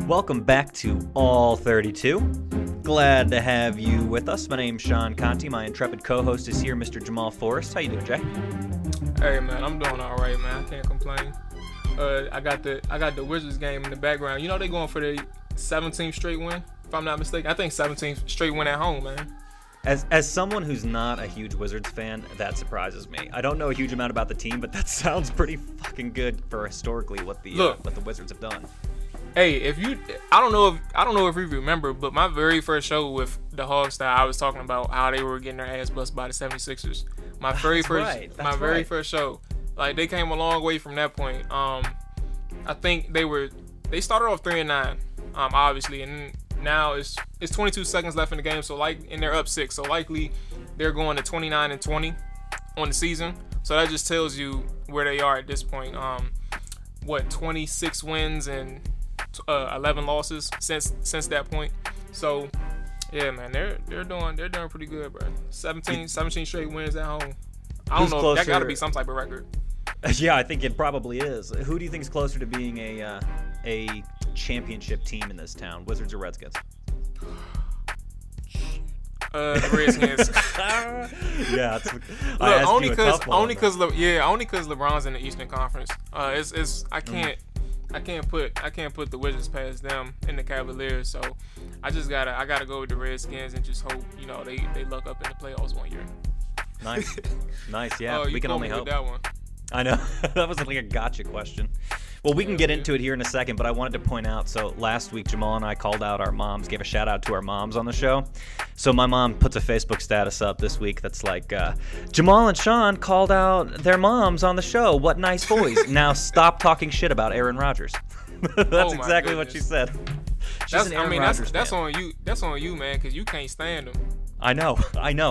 Welcome back to All32. Glad to have you with us. My name's Sean Conti. My intrepid co-host is here, Mr. Jamal Forrest. How you doing, Jay? Hey man, I'm doing all right, man. I can't complain. I got the Wizards game in the background. You know they going for the 17th straight win, if I'm not mistaken. I think 17th straight win at home, man. As someone who's not a huge Wizards fan, that surprises me. I don't know a huge amount about the team, but that sounds pretty fucking good for historically what the Wizards have done. Hey, I don't know if you remember, but my very first show with the Hawks that I was talking about how they were getting their ass busted by the 76ers. My very first show. Like, they came a long way from that point. I think they started off 3-9, obviously, and now it's 22 seconds left in the game, and they're up 6, so likely they're going to 29-20 on the season. So that just tells you where they are at this point. 26 wins and 11 losses since that point. So yeah, man, they're doing pretty good, bro. 17 straight wins at home. I don't know. That got to be some type of record. Yeah, I think it probably is. Who do you think is closer to being a championship team in this town, Wizards or Redskins? The Redskins. Yeah, only because LeBron's in the Eastern Conference. I can't put the Wizards past them and the Cavaliers. So I gotta go with the Redskins and just hope they luck up in the playoffs one year. Nice. Yeah, we can only hope. That one. I know. That was like a gotcha question. Well, we can get into it here in a second, but I wanted to point out, so last week Jamal and I called out our moms, gave a shout out to our moms on the show. So my mom puts a Facebook status up this week that's like, Jamal and Sean called out their moms on the show. What nice boys. Now stop talking shit about Aaron Rodgers. That's exactly what she said. That's on you. That's on you, man, because you can't stand him. I know,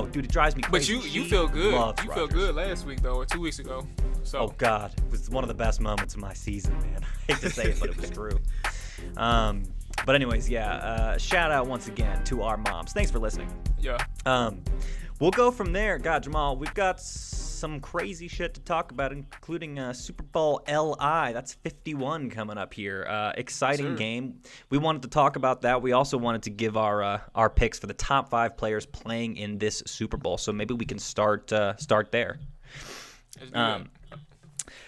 dude. It drives me crazy. But you feel good. You felt good last week though, or 2 weeks ago. So. Oh God, it was one of the best moments of my season, man. I hate to say it, but it was true. But anyways, yeah. Shout out once again to our moms. Thanks for listening. Yeah. We'll go from there. God, Jamal, we've got some crazy shit to talk about, including Super Bowl LI. That's 51 coming up here. Exciting game. We wanted to talk about that. We also wanted to give our picks for the top 5 players playing in this Super Bowl. So maybe we can start there.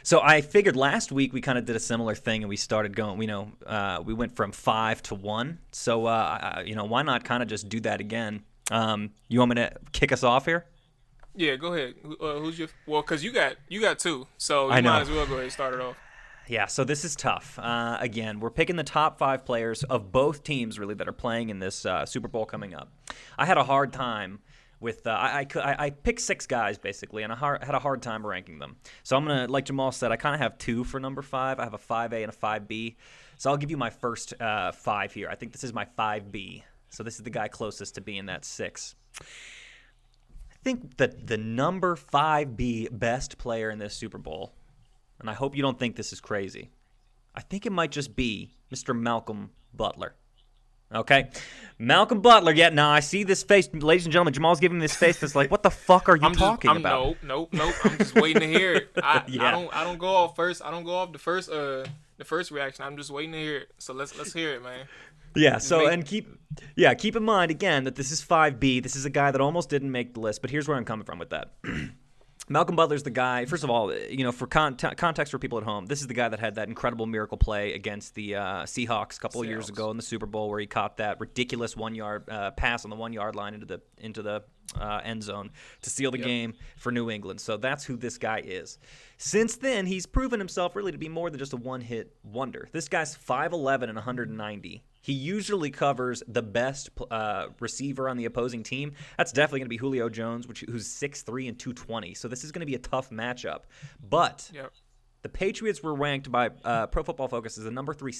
So I figured last week we kind of did a similar thing, and we started going. We went from 5 to 1. So why not kind of just do that again? You want me to kick us off here? Yeah, go ahead. Who's your? Well, because you got 2, so you might as well go ahead and start it off. Yeah, so this is tough. Again, we're picking the top 5 players of both teams really that are playing in this Super Bowl coming up. I had a hard time with I picked 6 guys basically, and I had a hard time ranking them. So I'm gonna, like Jamal said, I kind of have 2 for number 5. I have a 5A and a 5B. So I'll give you my first 5 here. I think this is my 5B. So this is the guy closest to being that 6. I think that the number 5B best player in this Super Bowl, and I hope you don't think this is crazy, I think it might just be Mr. Malcolm Butler. Okay? Malcolm Butler. Yeah, now I see this face. Ladies and gentlemen, Jamal's giving me this face that's like, what the fuck are you talking about? Nope. I'm just waiting to hear it. I don't go off first. I don't go off the first reaction. I'm just waiting to hear it. So let's hear it, man. Yeah, keep in mind, again, that this is 5B. This is a guy that almost didn't make the list, but here's where I'm coming from with that. Malcolm Butler's the guy, first of all, for context for people at home, this is the guy that had that incredible miracle play against the Seahawks a couple of years ago in the Super Bowl where he caught that ridiculous 1-yard pass on the 1-yard line into the end zone to seal the game for New England. So that's who this guy is. Since then, he's proven himself really to be more than just a one-hit wonder. This guy's 5'11" and 190. He usually covers the best receiver on the opposing team. That's definitely going to be Julio Jones, who's 6'3" and 220. So this is going to be a tough matchup. But the Patriots were ranked by Pro Football Focus as the number 3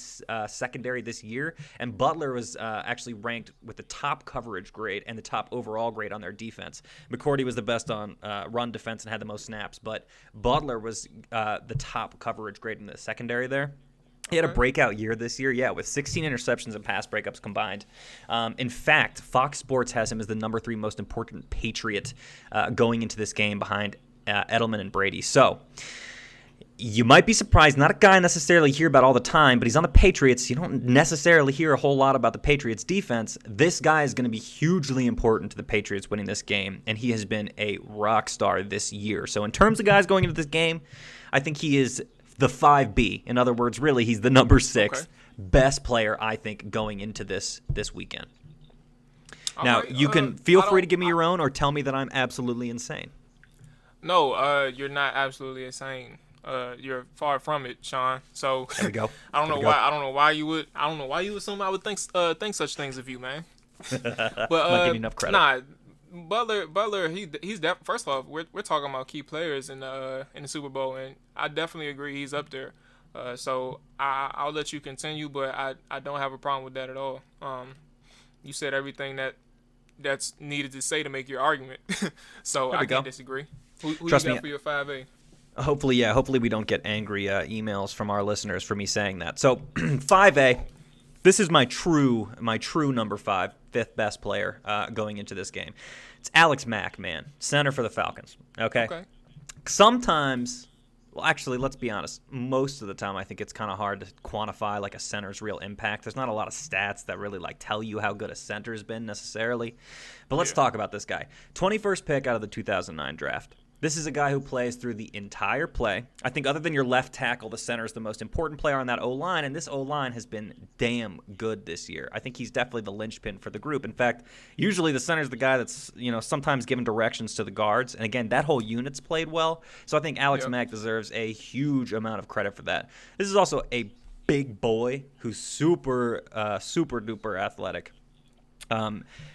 secondary this year, and Butler was actually ranked with the top coverage grade and the top overall grade on their defense. McCourty was the best on run defense and had the most snaps, but Butler was the top coverage grade in the secondary there. He had a breakout year this year, with 16 interceptions and pass breakups combined. In fact, Fox Sports has him as the number 3 most important Patriot going into this game behind Edelman and Brady. So You might be surprised, not a guy I necessarily hear about all the time, but he's on the Patriots. You don't necessarily hear a whole lot about the Patriots defense. This guy is going to be hugely important to the Patriots winning this game, and he has been a rock star this year. So in terms of guys going into this game, I think he is the 5B. In other words, really, he's the number 6 best player, I think, going into this weekend. Now, you can feel free to give me your own or tell me that I'm absolutely insane. No, you're not absolutely insane. You're far from it, Sean. So there we go. I don't know why you would assume I would think such things of you, man. But not giving enough credit. Nah, Butler, he's first off, we're talking about key players in the Super Bowl, and I definitely agree he's up there. So I'll let you continue, but I don't have a problem with that at all. You said everything that's needed to say to make your argument, so I can't disagree. Who Trust you me, got for your 5A? Hopefully we don't get angry emails from our listeners for me saying that. So 5A, this is my true number 5, 5th best player going into this game. It's Alex Mack, man, center for the Falcons. Okay. Sometimes, well, actually, let's be honest. Most of the time, I think it's kind of hard to quantify like a center's real impact. There's not a lot of stats that really like tell you how good a center's been necessarily. But let's talk about this guy. 21st pick out of the 2009 draft. This is a guy who plays through the entire play. I think other than your left tackle, the center is the most important player on that O-line, and this O-line has been damn good this year. I think he's definitely the linchpin for the group. In fact, usually the center is the guy that's, sometimes giving directions to the guards. And again, that whole unit's played well. So I think Alex Mack deserves a huge amount of credit for that. This is also a big boy who's super duper athletic.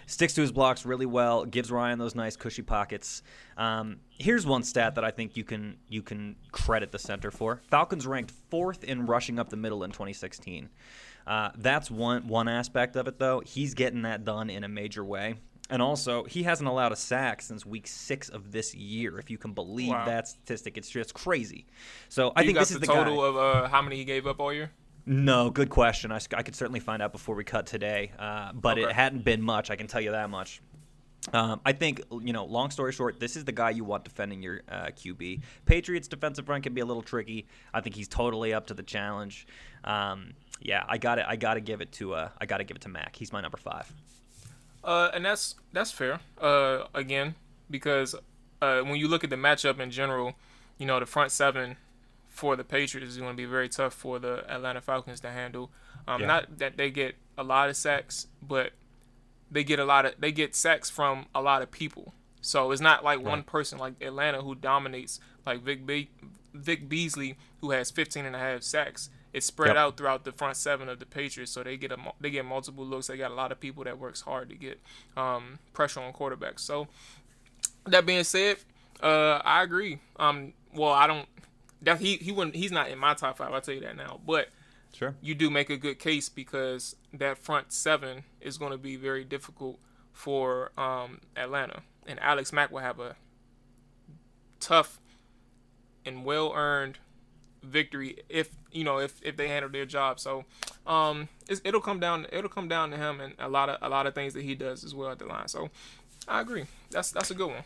Sticks to his blocks really well, gives Ryan those nice cushy pockets. Here's one stat that I think you can credit the center for. Falcons ranked 4th in rushing up the middle in 2016. That's one aspect of it, though. He's getting that done in a major way. And also, he hasn't allowed a sack since week 6 of this year. If you can believe that statistic, it's just crazy. So I think this is the total guy. of how many he gave up all year. No, good question. I could certainly find out before we cut today, but it hadn't been much. I can tell you that much. I think, long story short, this is the guy you want defending your QB. Patriots defensive front can be a little tricky. I think he's totally up to the challenge. I got to give it to Mac. He's my number 5. And that's fair. Again, because when you look at the matchup in general, the front 7 for the Patriots is going to be very tough for the Atlanta Falcons to handle. Not that they get a lot of sacks, but they get sacks from a lot of people. So it's not like one person like Atlanta who dominates, like Vick Beasley, who has 15.5 sacks. It's spread out throughout the front 7 of the Patriots, so they get multiple looks. They got a lot of people that works hard to get pressure on quarterbacks. So that being said, I agree. I don't. He's not in my top 5. I'll tell you that now. But you do make a good case because that front 7 is going to be very difficult for Atlanta, and Alex Mack will have a tough and well-earned victory if they handle their job. So it'll come down to him and a lot of things that he does as well at the line. So I agree. That's a good one.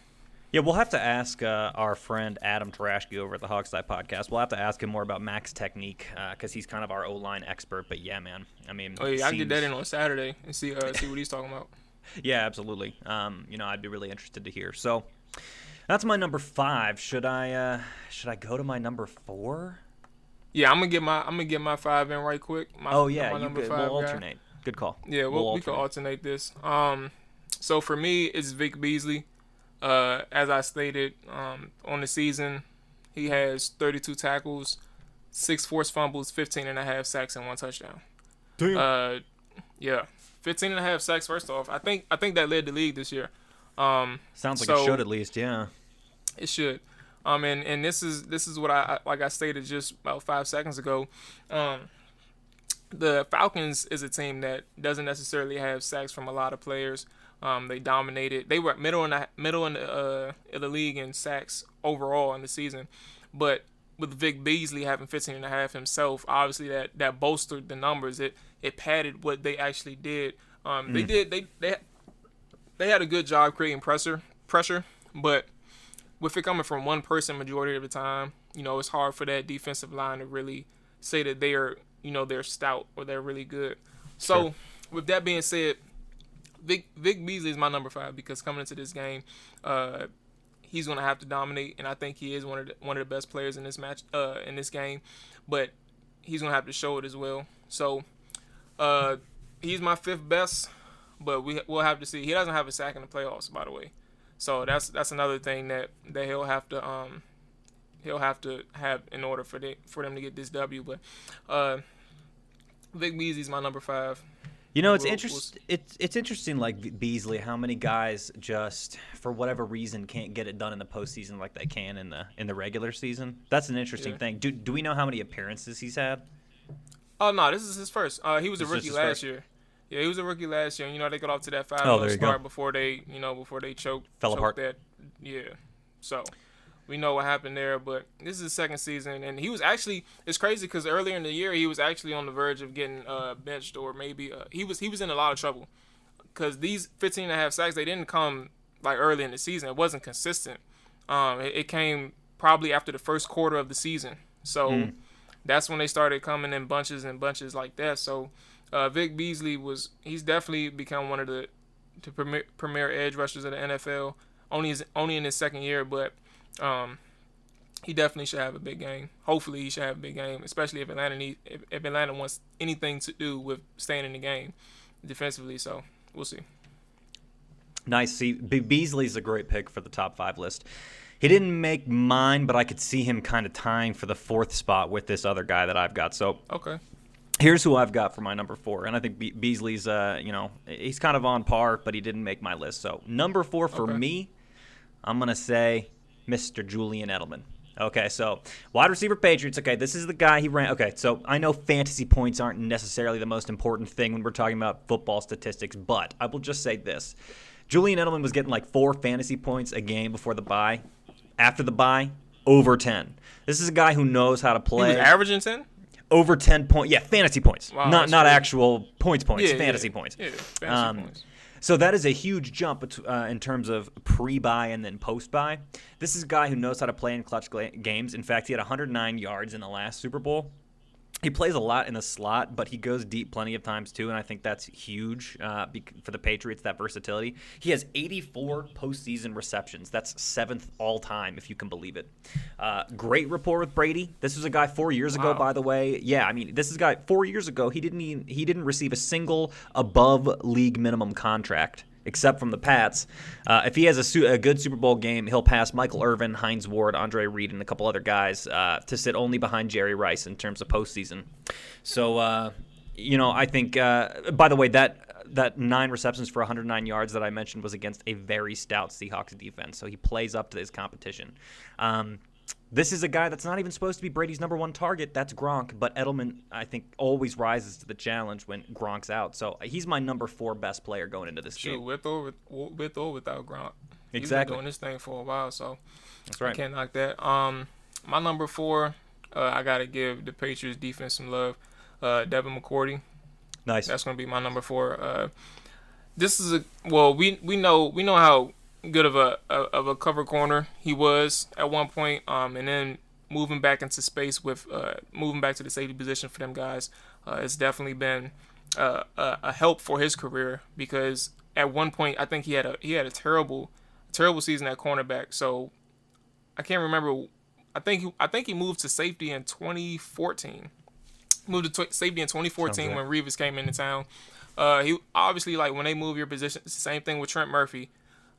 Yeah, we'll have to ask our friend Adam Tarashki over at the Hogseye podcast. We'll have to ask him more about Mac's technique because he's kind of our O-line expert. But yeah, man, I mean, I can get that in on Saturday and see what he's talking about. Yeah, absolutely. I'd be really interested to hear. So that's my number 5. Should I go to my number 4? Yeah, I'm gonna get my 5 in right quick. We'll alternate. Guy. Good call. Yeah, we can alternate this. So for me, it's Vick Beasley. As I stated, on the season, he has 32 tackles, 6 forced fumbles, 15.5 sacks, and 1 touchdown. Damn. 15.5 sacks. First off, I think that led the league this year. Sounds like it should at least, yeah. It should. And this is what I stated just about 5 seconds ago. The Falcons is a team that doesn't necessarily have sacks from a lot of players. They dominated. They were middle in the league in sacks overall in the season, but with Vick Beasley having 15.5 himself, obviously that bolstered the numbers. It padded what they actually did. They had a good job creating pressure, but with it coming from one person majority of the time, it's hard for that defensive line to really say that they're stout or they're really good. So, Sure. with that being said, Vick Beasley is my number 5 because coming into this game, he's going to have to dominate, and I think he is one of the best players in this game. But he's going to have to show it as well. So, he's my 5th best, but we'll have to see. He doesn't have a sack in the playoffs, by the way. So that's another thing that he'll have to have in order for them to get this W. But Vick Beasley's my number 5. It's interesting. It's interesting, like Beasley, how many guys just for whatever reason can't get it done in the postseason like they can in the regular season. That's an interesting thing. Do we know how many appearances he's had? Oh no, this is his first. He was a rookie last year. Yeah, he was a rookie last year. And, they got off to that 5-0 start before they choked. Fell apart. That. Yeah. So we know what happened there, but this is his second season, and he was actually, it's crazy because earlier in the year he was actually on the verge of getting benched, or maybe he was in a lot of trouble because these 15.5 sacks, they didn't come like early in the season. It wasn't consistent. It came probably after the first quarter of the season, so that's when they started coming in bunches and bunches like that. So Vick Beasley he's definitely become one of the premier edge rushers of the NFL. Only in his second year, but he definitely should have a big game. Hopefully, he should have a big game, especially if Atlanta wants anything to do with staying in the game defensively. So we'll see. Nice. See, Beasley's a great pick for the top 5 list. He didn't make mine, but I could see him kind of tying for the 4th spot with this other guy that I've got. So okay. Here's who I've got for my number 4, and I think Beasley's, he's kind of on par, but he didn't make my list. So number 4 for me, I'm gonna say Mr. Julian Edelman. Okay, so wide receiver Patriots. Okay, this is the guy he ran. Okay, so I know fantasy points aren't necessarily the most important thing when we're talking about football statistics, but I will just say this. Julian Edelman was getting like 4 fantasy points a game before the bye. After the bye, over 10. This is a guy who knows how to play. He was averaging 10? Over 10 points. Yeah, fantasy points. Wow, not actual points, fantasy points. Yeah, fantasy points. So that is a huge jump in terms of pre-buy and then post-buy. This is a guy who knows how to play in clutch games. In fact, he had 109 yards in the last Super Bowl. He plays a lot in the slot, but he goes deep plenty of times too, and I think that's huge for the Patriots, that versatility. He has 84 postseason receptions. That's 7th all-time, if you can believe it. Great rapport with Brady. This was a guy 4 years ago, by the way. Yeah, I mean, this is a guy 4 years ago. He didn't receive a single above league minimum contract, except from the Pats. If he has a good Super Bowl game, he'll pass Michael Irvin, Hines Ward, Andre Reed, and a couple other guys to sit only behind Jerry Rice in terms of postseason. So, I think, by the way, that 9 receptions for 109 yards that I mentioned was against a very stout Seahawks defense. So he plays up to his competition. This is a guy that's not even supposed to be Brady's number 1 target. That's Gronk. But Edelman, I think, always rises to the challenge when Gronk's out. So he's my number 4 best player going into this game. With or without Gronk. Exactly. He's been doing this thing for a while, so that's right. I can't knock that. My number 4, I got to give the Patriots defense some love. Devin McCourty. Nice. That's going to be my number 4. This is we know how good of a cover corner he was at one point, and then moving back into space with moving back to the safety position for them guys, it's definitely been a help for his career, because at one point I think he had a terrible season at cornerback. So I can't remember. I think he moved to safety in 2014. Moved to safety in 2014 when Revis came into town. He obviously, like, when they move your position, it's the same thing with Trent Murphy.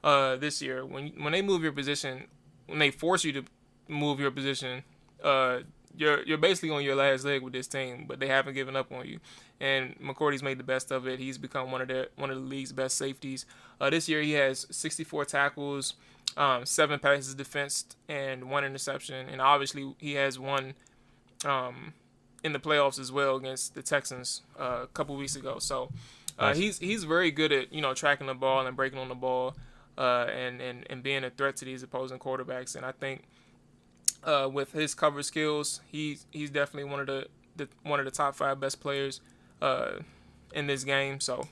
This year, when they move your position, when they force you to move your position, you're basically on your last leg with this team, but they haven't given up on you. And McCourty's made the best of it. He's become one of the league's best safeties. This year he has 64 tackles, 7 passes defensed, and 1 interception. And obviously he has one in the playoffs as well against the Texans a couple weeks ago. So nice. He's very good at tracking the ball and breaking on the ball. And being a threat to these opposing quarterbacks. And I think with his cover skills, he's definitely one of the top 5 best players in this game. So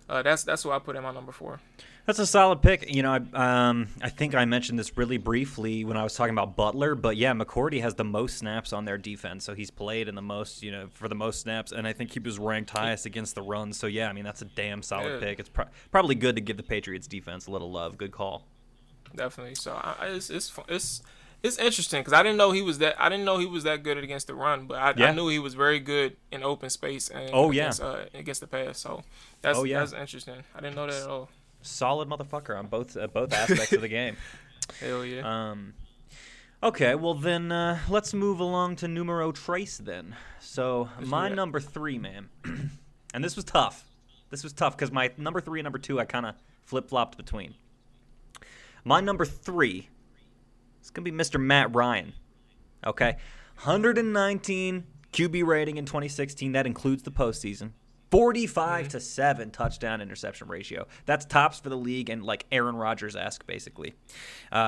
that's who I put in my number 4. That's a solid pick. You know, I think I mentioned this really briefly when I was talking about Butler, but yeah, McCourty has the most snaps on their defense, so he's played in the most, for the most snaps, and I think he was ranked highest against the run. So yeah, I mean that's a damn solid pick. It's probably good to give the Patriots defense a little love. Good call. Definitely. So it's interesting because I didn't know he was that good against the run, but I knew he was very good in open space and against the pass. So that's interesting. I didn't know that at all. Solid motherfucker on both aspects of the game. Hell yeah. Okay, well then let's move along to numero tres then. So my number 3, man, and this was tough. This was tough because my number 3 and number 2 I kind of flip-flopped between. My number 3 is going to be Mr. Matt Ryan. Okay, 119 QB rating in 2016. That includes the postseason. 45-7 touchdown interception ratio. That's tops for the league and like Aaron Rodgers-esque, basically.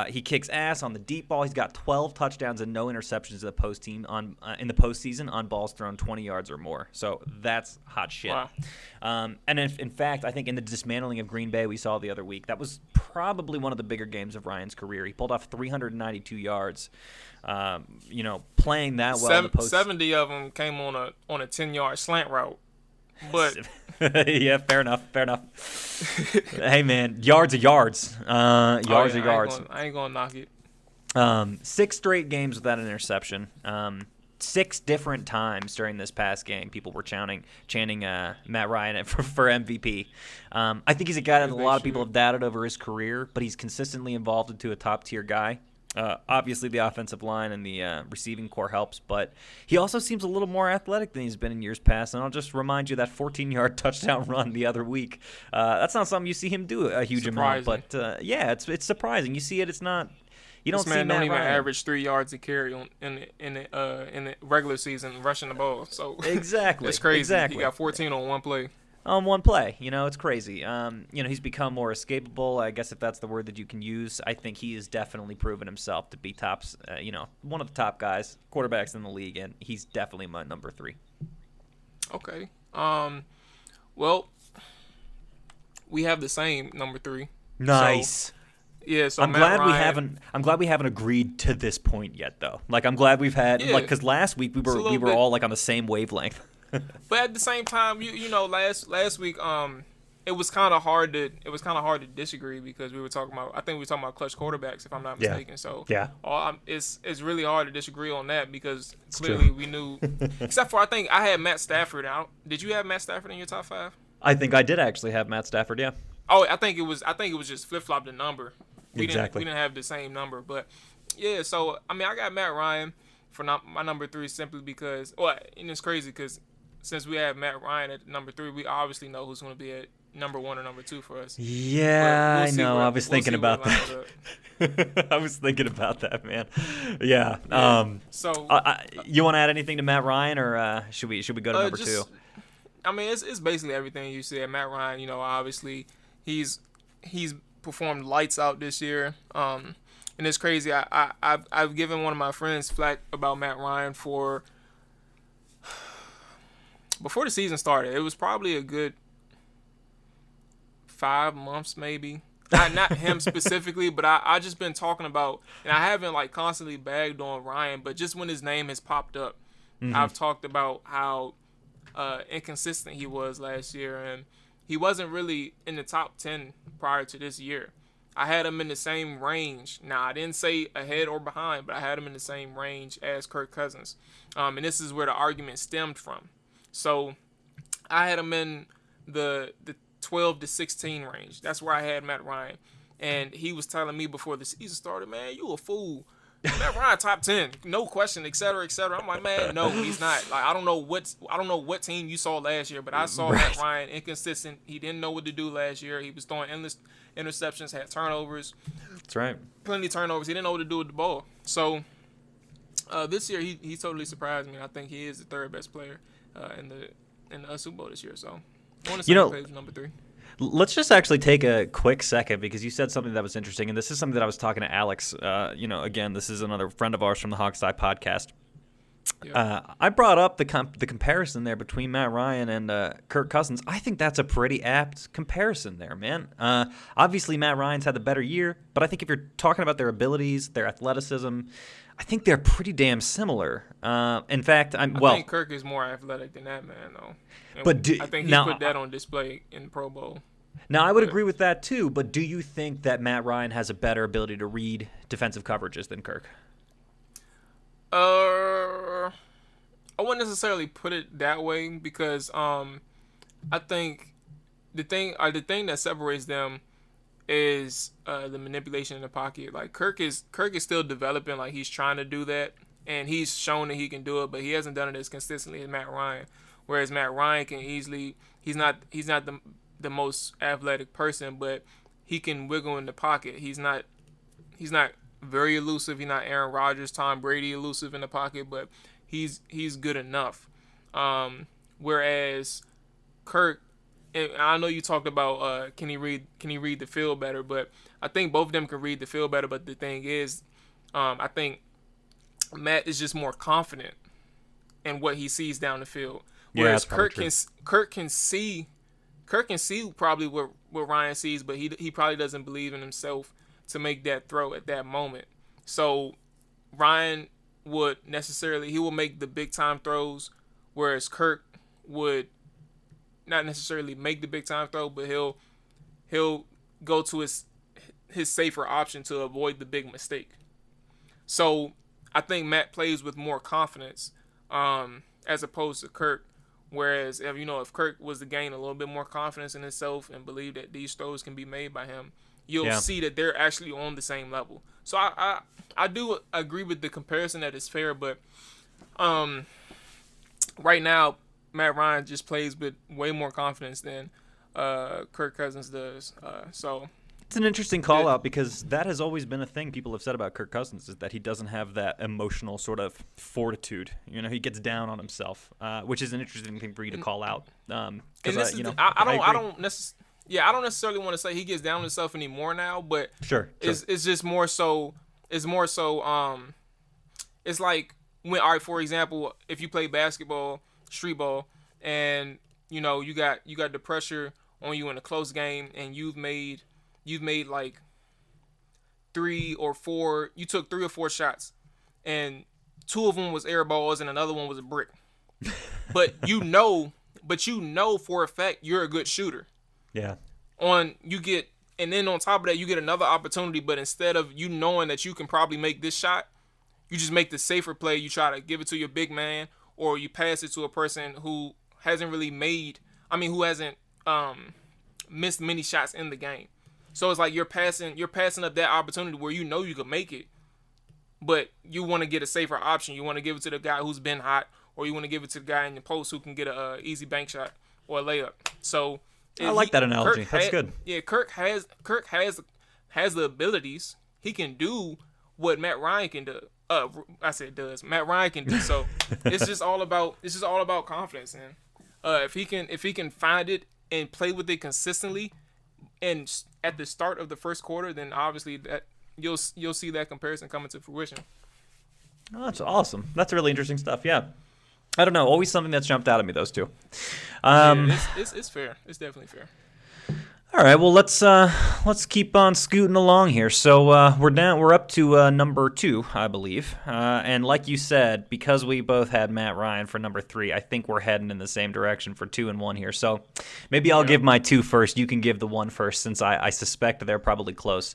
He kicks ass on the deep ball. He's got 12 touchdowns and no interceptions in the postseason on balls thrown 20 yards or more. So that's hot shit. Wow. And in fact, I think in the dismantling of Green Bay we saw the other week, that was probably one of the bigger games of Ryan's career. He pulled off 392 yards. Playing that well in the postseason. 70 of them came on a 10-yard slant route. But yeah, fair enough. Hey man, yards are yards. Yards are yards. I ain't gonna knock it. 6 straight games without an interception. 6 different times during this past game, people were chanting Matt Ryan for MVP. I think he's a guy that a lot of people have doubted over his career, but he's consistently evolved into a top-tier guy. Obviously, the offensive line and the receiving core helps, but he also seems a little more athletic than he's been in years past. And I'll just remind you that 14-yard touchdown run the other week. That's not something you see him do a huge amount, but it's surprising. You see it. It's not. You don't see Matt don't even Ryan average 3 yards a carry in the regular season rushing the ball. So exactly, it's crazy. Exactly. He got 14 on one play. On one play, it's crazy. He's become more escapable, I guess if that's the word that you can use. I think he has definitely proven himself to be one of the top guys, quarterbacks in the league, and he's definitely my number 3. Okay. Well, we have the same number 3. Nice. So I'm glad we haven't agreed to this point yet, though. Like, I'm glad we've had because last week we were all like on the same wavelength. But at the same time, last week, it was kind of hard to disagree because we were talking about clutch quarterbacks, if I'm not mistaken. So it's really hard to disagree on that because clearly we knew, except for I think I had Matt Stafford out. Did you have Matt Stafford in your top 5? I think I did actually have Matt Stafford. Yeah. Oh, I think it was just flip flop the number. We Exactly. didn't have the same number, but yeah. So I mean, I got Matt Ryan for my number 3 simply because, and it's crazy because since we have Matt Ryan at number 3, we obviously know who's going to be at number 1 or number 2 for us. Yeah, I know. I was thinking about that. I was thinking about that, man. Yeah. So you want to add anything to Matt Ryan, or should we go to number 2? I mean, it's basically everything you said. Matt Ryan, obviously he's performed lights out this year. And it's crazy. I've given one of my friends flack about Matt Ryan for before the season started. It was probably a good 5 months, maybe. Not him specifically, but I just been talking about, and I haven't like constantly bagged on Ryan, but just when his name has popped up, I've talked about how inconsistent he was last year, and he wasn't really in the top 10 prior to this year. I had him in the same range. Now, I didn't say ahead or behind, but I had him in the same range as Kirk Cousins. And this is where the argument stemmed from. So I had him in the 12 to 16 range. That's where I had Matt Ryan. And he was telling me before the season started, man, you a fool. Matt Ryan top 10, no question, et cetera, et cetera. I'm like, man, no, he's not. Like, I don't know what team you saw last year, but I saw Matt Ryan inconsistent. He didn't know what to do last year. He was throwing endless interceptions, had turnovers. That's right. Plenty of turnovers. He didn't know what to do with the ball. So this year he totally surprised me. I think he is the 3rd best player in the Super Bowl this year. So I want to say he plays number 3. Let's just actually take a quick second because you said something that was interesting, and this is something that I was talking to Alex. Again, this is another friend of ours from the Hog's Eye podcast. I brought up the comparison there between Matt Ryan and Kirk Cousins. I think that's a pretty apt comparison there, man. Obviously, Matt Ryan's had the better year, but I think if you're talking about their abilities, their athleticism, I think they're pretty damn similar. In fact, I think Kirk is more athletic than that man, though. And but I think he put that on display in Pro Bowl. Now, I would agree with that too, but do you think that Matt Ryan has a better ability to read defensive coverages than Kirk? I wouldn't necessarily put it that way because I think the thing that separates them is the manipulation in the pocket. Like Kirk is still developing, like he's trying to do that, and he's shown that he can do it, but he hasn't done it as consistently as Matt Ryan. Whereas Matt Ryan can easily, he's not the most athletic person, but he can wiggle in the pocket. He's not very elusive. He's not Aaron Rodgers, Tom Brady elusive in the pocket, but he's good enough. Whereas Kirk, and I know you talked about can he read the field better, but I think both of them can read the field better. But the thing is, I think Matt is just more confident in what he sees down the field. Whereas Kirk can see probably what Ryan sees, but he probably doesn't believe in himself to make that throw at that moment. So Ryan would he will make the big time throws, whereas Kirk would not necessarily make the big time throw, but he'll go to his safer option to avoid the big mistake. So I think Matt plays with more confidence as opposed to Kirk. Whereas if Kirk was to gain a little bit more confidence in himself and believe that these throws can be made by him, you'll see that they're actually on the same level. So I do agree with the comparison that it's fair, but right now Matt Ryan just plays with way more confidence than Kirk Cousins does. So it's an interesting call out because that has always been a thing people have said about Kirk Cousins is that he doesn't have that emotional sort of fortitude. He gets down on himself, which is an interesting thing for you to call out. I don't necessarily want to say he gets down on himself anymore now, but sure. It's just more so. It's more so. It's like for example, if you play basketball, street ball, and you got the pressure on you in a close game, and you've made like 3 or 4. You took 3 or 4 shots, and 2 of them was air balls, and another one was a brick. But you know for a fact you're a good shooter. Yeah. And then on top of that, you get another opportunity, but instead of you knowing that you can probably make this shot, you just make the safer play. You try to give it to your big man, or you pass it to a person who hasn't missed many shots in the game. So it's like you're passing up that opportunity where you know you could make it, but you want to get a safer option. You want to give it to the guy who's been hot, or you want to give it to the guy in your post who can get a easy bank shot or a layup. So I like that analogy. That's good. Yeah, Kirk has the abilities. He can do what Matt Ryan can do. Matt Ryan can do. So it's just all about confidence, man. If he can find it and play with it consistently, and at the start of the first quarter, then obviously that you'll see that comparison coming to fruition. Oh, that's awesome. That's really interesting stuff. Yeah. I don't know. Always something that's jumped out at me, those two. It's fair. It's definitely fair. All right. Well, let's keep on scooting along here. So we're up to number 2, I believe. And like you said, because we both had Matt Ryan for number 3, I think we're heading in the same direction for 2 and 1 here. So maybe I'll give my 2 first. You can give the 1 first, since I suspect they're probably close.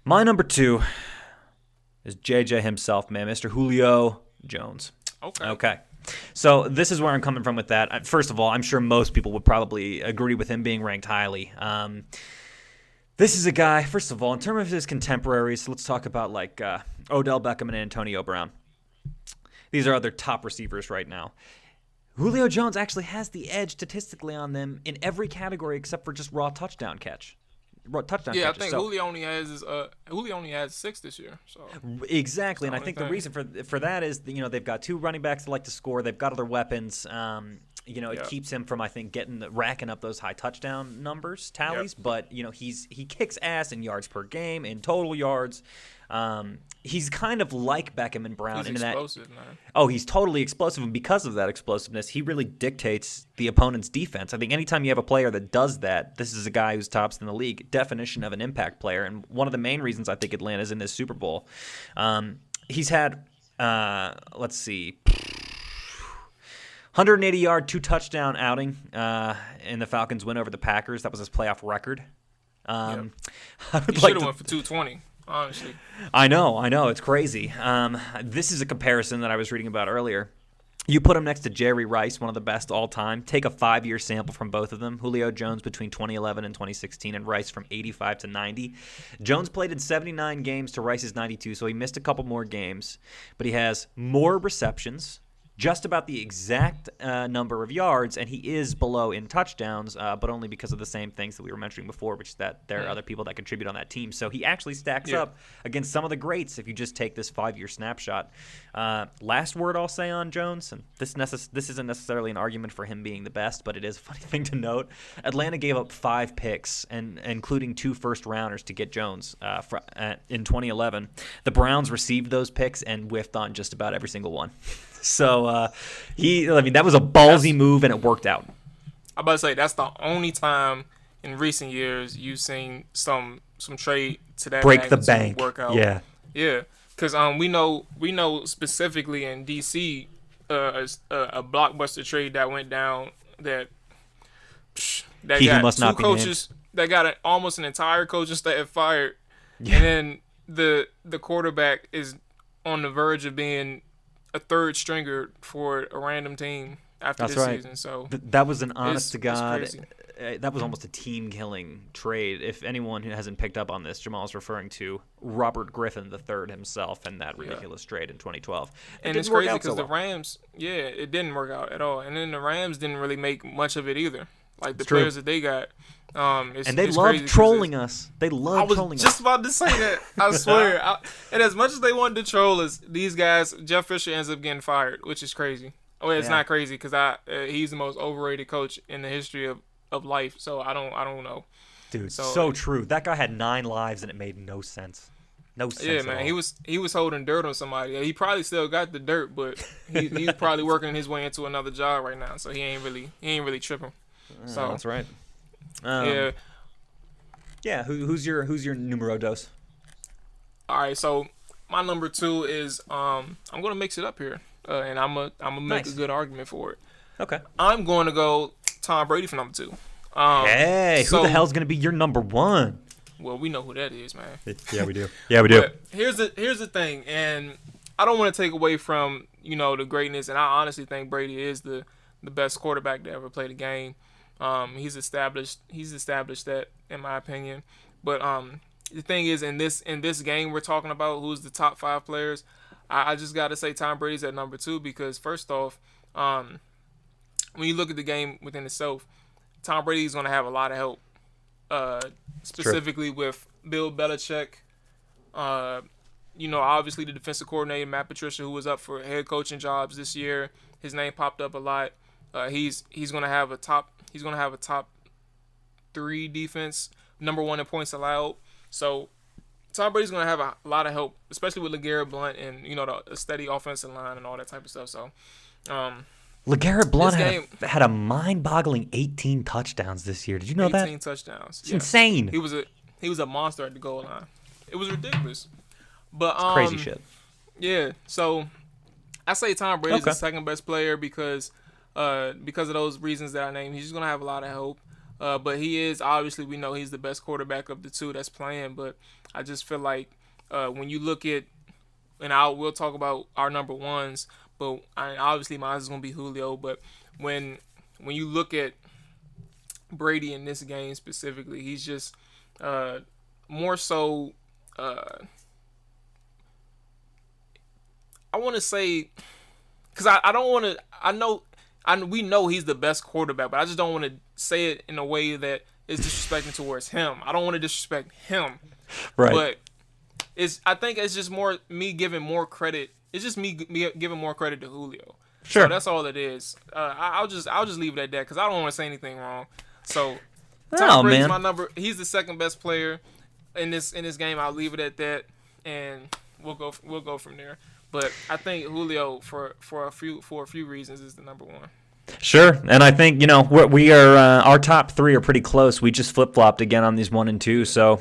My number 2 is JJ himself, man, Mr. Julio Jones. Okay. So this is where I'm coming from with that. First of all, I'm sure most people would probably agree with him being ranked highly. This is a guy, first of all, in terms of his contemporaries, let's talk about like Odell Beckham and Antonio Brown. These are other top receivers right now. Julio Jones actually has the edge statistically on them in every category except for just raw touchdown catches. I think Julio only has 6 this year. So exactly, and I think the reason for that is they've got 2 running backs that like to score. They've got other weapons. It keeps him from, I think, racking up those high touchdown tallies. Yep. But he kicks ass in yards per game, in total yards. He's kind of like Beckham and Brown. He's explosive, man. Oh, he's totally explosive, and because of that explosiveness, he really dictates the opponent's defense. I think anytime you have a player that does that, this is a guy who's tops in the league. Definition of an impact player, and one of the main reasons I think Atlanta's in this Super Bowl. He's had, 180-yard, 2-touchdown outing in the Falcons' win over the Packers. That was his playoff record. He should have went for 220. Honestly, I know, it's crazy. This is a comparison that I was reading about earlier. You put him next to Jerry Rice, one of the best all time. Take a 5-year sample from both of them. Julio Jones between 2011 and 2016, and Rice from 85 to 90. Jones played in 79 games to Rice's 92, so he missed a couple more games. But he has more receptions, just about the exact number of yards, and he is below in touchdowns, but only because of the same things that we were mentioning before, which is that there are other people that contribute on that team. So he actually stacks up against some of the greats if you just take this 5-year snapshot. Last word I'll say on Jones, and this isn't necessarily an argument for him being the best, but it is a funny thing to note. Atlanta gave up 5 picks, and including 2 first-rounders to get Jones in 2011. The Browns received those picks and whiffed on just about every single one. So that was a ballsy move, and it worked out. I'm about to say that's the only time in recent years you've seen some trade to that break the bank work out. Yeah. Because we know specifically in DC a blockbuster trade that went down that got 2 coaches that got almost an entire coaching staff fired, and then the quarterback is on the verge of being a third stringer for a random team after this season. So that was an honest to God. That was almost a team-killing trade. If anyone who hasn't picked up on this, Jamal is referring to Robert Griffin III himself and that ridiculous trade in 2012. And it's crazy because the Rams, it didn't work out at all. And then the Rams didn't really make much of it either. Like the players that they got. And they love trolling us. They love trolling us. I was just about to say that. I swear. And as much as they wanted to troll us, these guys, Jeff Fisher ends up getting fired, which is crazy. Oh, it's not crazy because he's the most overrated coach in the history of life. So I don't know. Dude, so true. That guy had 9 lives and it made no sense. No sense. Yeah, man. He was holding dirt on somebody. He probably still got the dirt, but he's probably working his way into another job right now. So he ain't really tripping. So that's right. Who's your numero dos? All right, so my number 2 is I'm gonna mix it up here, and I'm gonna make a good argument for it. Okay. I'm going to go Tom Brady for number 2. Who the hell's gonna be your number 1? Well, we know who that is, man. Yeah, we do. Yeah, we do. But here's the thing, and I don't want to take away from the greatness, and I honestly think Brady is the best quarterback to ever play the game. He's established that, in my opinion. But the thing is, in this game we're talking about, who's the top 5 players, I just got to say Tom Brady's at number 2 because first off, when you look at the game within itself, Tom Brady's going to have a lot of help, specifically with Bill Belichick. Obviously the defensive coordinator Matt Patricia, who was up for head coaching jobs this year, his name popped up a lot. He's going to have a top 3 defense, number 1 in points allowed. So Tom Brady's going to have a lot of help, especially with LeGarrette Blount and the steady offensive line and all that type of stuff. So LeGarrette Blount had a mind-boggling 18 touchdowns this year. Did you know 18 that? 18 touchdowns. It's insane. He was a monster at the goal line. It was ridiculous. But it's crazy shit. Yeah. So I say Tom Brady's the second best player because of those reasons that I named. He's just gonna have a lot of help. But he is, obviously, we know he's the best quarterback of the 2 that's playing. But I just feel like when you look at, and we'll talk about our number 1s, but obviously mine is going to be Julio. But when you look at Brady in this game specifically, he's just more so, I want to say, because I don't want to, we know he's the best quarterback, but I just don't want to say it in a way that is disrespecting towards him. I don't want to disrespect him. Right. But I think it's just more me giving more credit. It's just me giving more credit to Julio. Sure. So that's all it is. I'll just leave it at that because I don't want to say anything wrong. So Tom Brady's my number. He's the second best player in this game. I'll leave it at that, and we'll go from there. But I think Julio for a few reasons is the number one. Sure, and I think we are our top three are pretty close. We just flip flopped again on these 1 and 2. So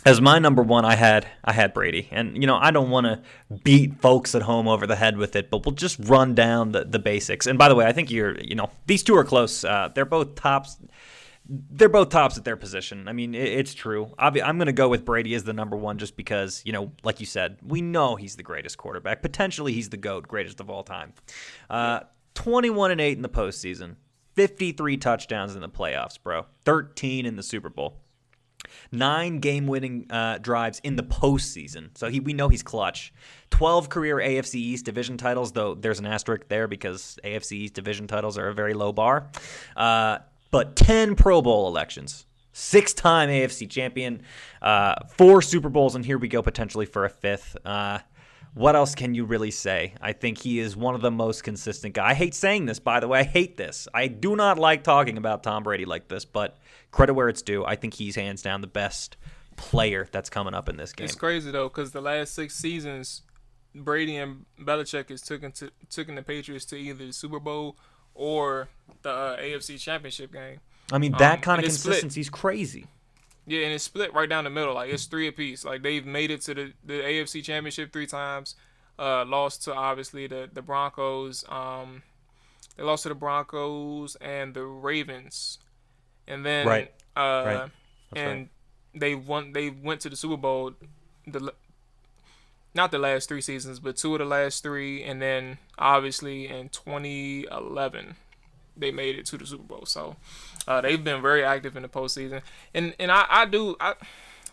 as my number one, I had Brady, and I don't want to beat folks at home over the head with it, but we'll just run down the basics. And by the way, I think these two are close. They're both tops. They're both tops at their position. I mean, it's true. I'm going to go with Brady as the number one just because, like you said, we know he's the greatest quarterback. Potentially, he's the GOAT, greatest of all time. 21-8 in the postseason, 53 touchdowns in the playoffs, bro. 13 in the Super Bowl. 9 game-winning drives in the postseason. So we know he's clutch. 12 career AFC East division titles, though there's an asterisk there because AFC East division titles are a very low bar. But 10 Pro Bowl elections, 6-time AFC champion, 4 Super Bowls, and here we go potentially for a 5th. What else can you really say? I think he is one of the most consistent guys. I hate saying this, by the way. I hate this. I do not like talking about Tom Brady like this, but credit where it's due. I think he's hands down the best player that's coming up in this game. It's crazy, though, because the last 6 seasons, Brady and Belichick has taken the Patriots to either the Super Bowl or the AFC Championship game. I mean, that kind of consistency is crazy. Yeah, and it's split right down the middle. Like, it's 3 apiece. Like, they've made it to the AFC Championship 3 times. Lost to, obviously, the Broncos. They lost to the Broncos and the Ravens. And then right. They went to the Super Bowl not the last 3 seasons, but 2 of the last 3, and then obviously in 2011 they made it to the Super Bowl. So they've been very active in the postseason, and I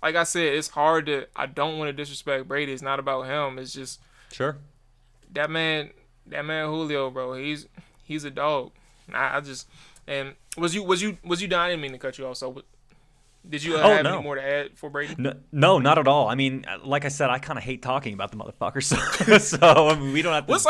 like I said, it's hard to. I don't want to disrespect Brady. It's not about him. It's just sure that man Julio, bro. He's a dog. And was you done? I didn't mean to cut you off. So did you have any more to add for Brady? No, not at all. I mean, like I said, I kind of hate talking about the motherfucker. So I mean, we don't have to. What's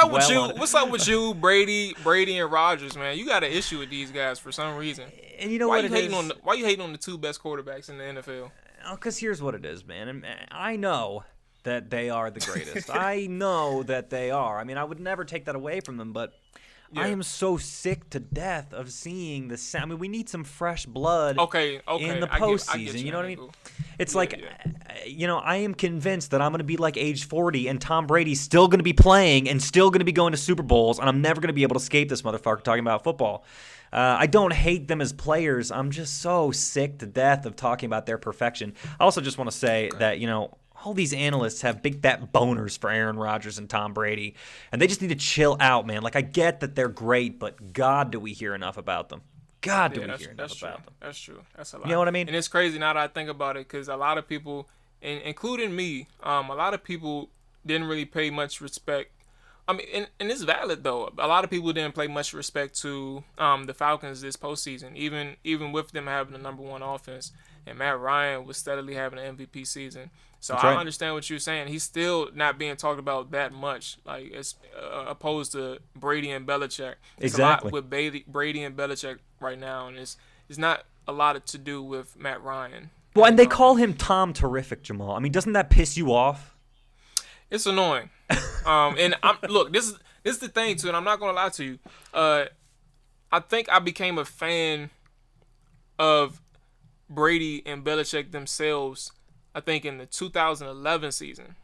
up with you, Brady, and Rodgers, man? You got an issue with these guys for some reason. And you know why what? Why you hating on the 2 best quarterbacks in the NFL? Because here's what it is, man. And I know that they are the greatest. I know that they are. I mean, I would never take that away from them, but. Yeah. I am so sick to death of seeing the. I mean, we need some fresh blood. In the postseason, you know what I mean? It's I am convinced that I'm going to be like age 40, and Tom Brady's still going to be playing and still going to be going to Super Bowls, and I'm never going to be able to escape this motherfucker talking about football. I don't hate them as players. I'm just so sick to death of talking about their perfection. I also just want to say that all these analysts have big fat boners for Aaron Rodgers and Tom Brady, and they just need to chill out, man. Like, I get that they're great, but God, do we hear enough about them? God, do we hear enough about them? That's true. That's a lot. You know what I mean? And it's crazy now that I think about it, because a lot of people, including me, a lot of people didn't really pay much respect. I mean, and it's valid, though. A lot of people didn't pay much respect to the Falcons this postseason, even with them having the number 1 offense, and Matt Ryan was steadily having an MVP season. So I understand what you're saying. He's still not being talked about that much, like as opposed to Brady and Belichick. It's exactly. a lot with Brady and Belichick right now, and it's not a lot to do with Matt Ryan. Well, and they call him Tom Terrific, Jamal. I mean, doesn't that piss you off? It's annoying. And look, this is the thing too, and I'm not gonna lie to you. I think I became a fan of Brady and Belichick themselves. I think in the 2011 season.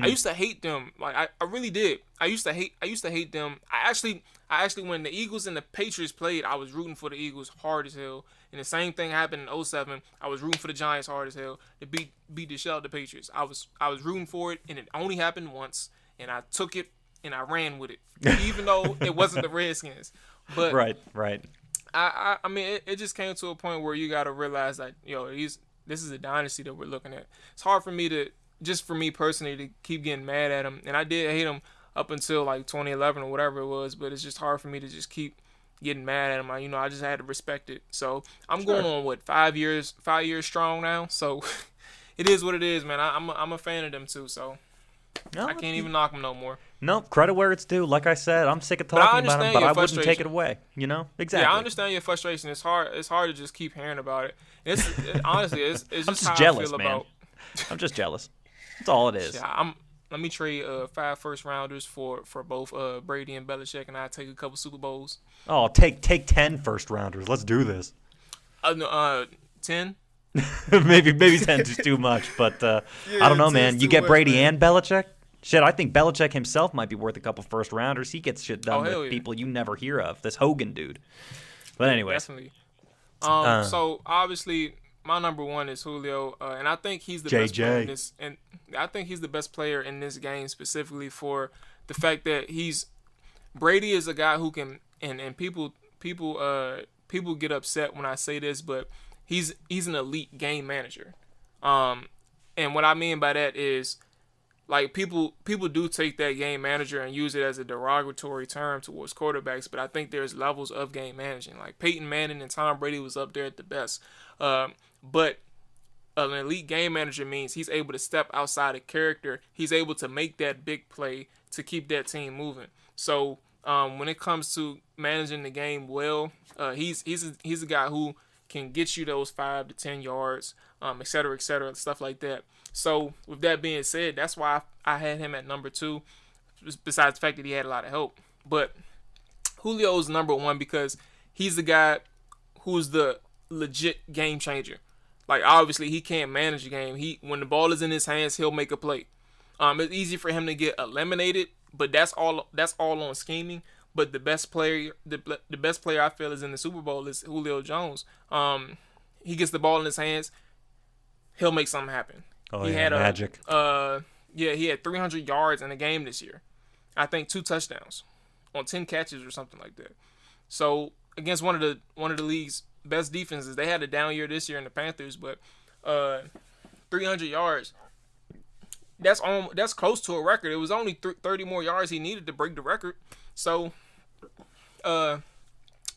I used to hate them. Like I really did. I used to hate them. I actually when the Eagles and the Patriots played, I was rooting for the Eagles hard as hell. And the same thing happened in 2007. I was rooting for the Giants hard as hell to beat the shell out of the Patriots. I was rooting for it, and it only happened once, and I took it and I ran with it, even though it wasn't the Redskins. But right. I mean, it just came to a point where you got to realize that this is a dynasty that we're looking at. It's hard for me for me personally, to keep getting mad at him. And I did hate him up until like 2011 or whatever it was, but it's just hard for me to just keep getting mad at him. I just had to respect it. So I'm going on 5 years strong now. So it is what it is, man. I'm a fan of them too. So I can't even knock him no more. No, credit where it's due. Like I said, I'm sick of talking about him, but I wouldn't take it away. Exactly. Yeah, I understand your frustration. It's hard to just keep hearing about it. Honestly, it's just I'm just how jealous, I feel man. about. I'm just jealous. That's all it is. Yeah, let me trade 5 first rounders for both Brady and Belichick, and I take a couple Super Bowls. Oh, take 10 first rounders. Let's do this. 10. maybe 10 is too much, but I don't know, man. You get Brady and Belichick. Shit, I think Belichick himself might be worth a couple first rounders. He gets shit done with people you never hear of. This Hogan dude. But anyways. Definitely. So obviously my number 1 is Julio, and I think he's the best player in this. And I think he's the best player in this game specifically for the fact that Brady is a guy who can and people get upset when I say this, but he's an elite game manager. And what I mean by that is, like, people do take that game manager and use it as a derogatory term towards quarterbacks, but I think there's levels of game managing. Like Peyton Manning and Tom Brady was up there at the best. But an elite game manager means he's able to step outside of character. He's able to make that big play to keep that team moving. So when it comes to managing the game well, he's a guy who can get you those 5 to 10 yards, et cetera, stuff like that. So with that being said, that's why I had him at number 2, besides the fact that he had a lot of help. But Julio is number 1 because he's the guy who's the legit game changer. Like, obviously, he can't manage the game. When the ball is in his hands, he'll make a play. It's easy for him to get eliminated, but that's all on scheming. But the best player I feel is in the Super Bowl is Julio Jones. He gets the ball in his hands, he'll make something happen. Oh, he had magic. He had 300 yards in a game this year. I think 2 touchdowns on 10 catches or something like that. So against one of the league's best defenses, they had a down year this year in the Panthers, but 300 yards. That's close to a record. It was only 30 more yards he needed to break the record. So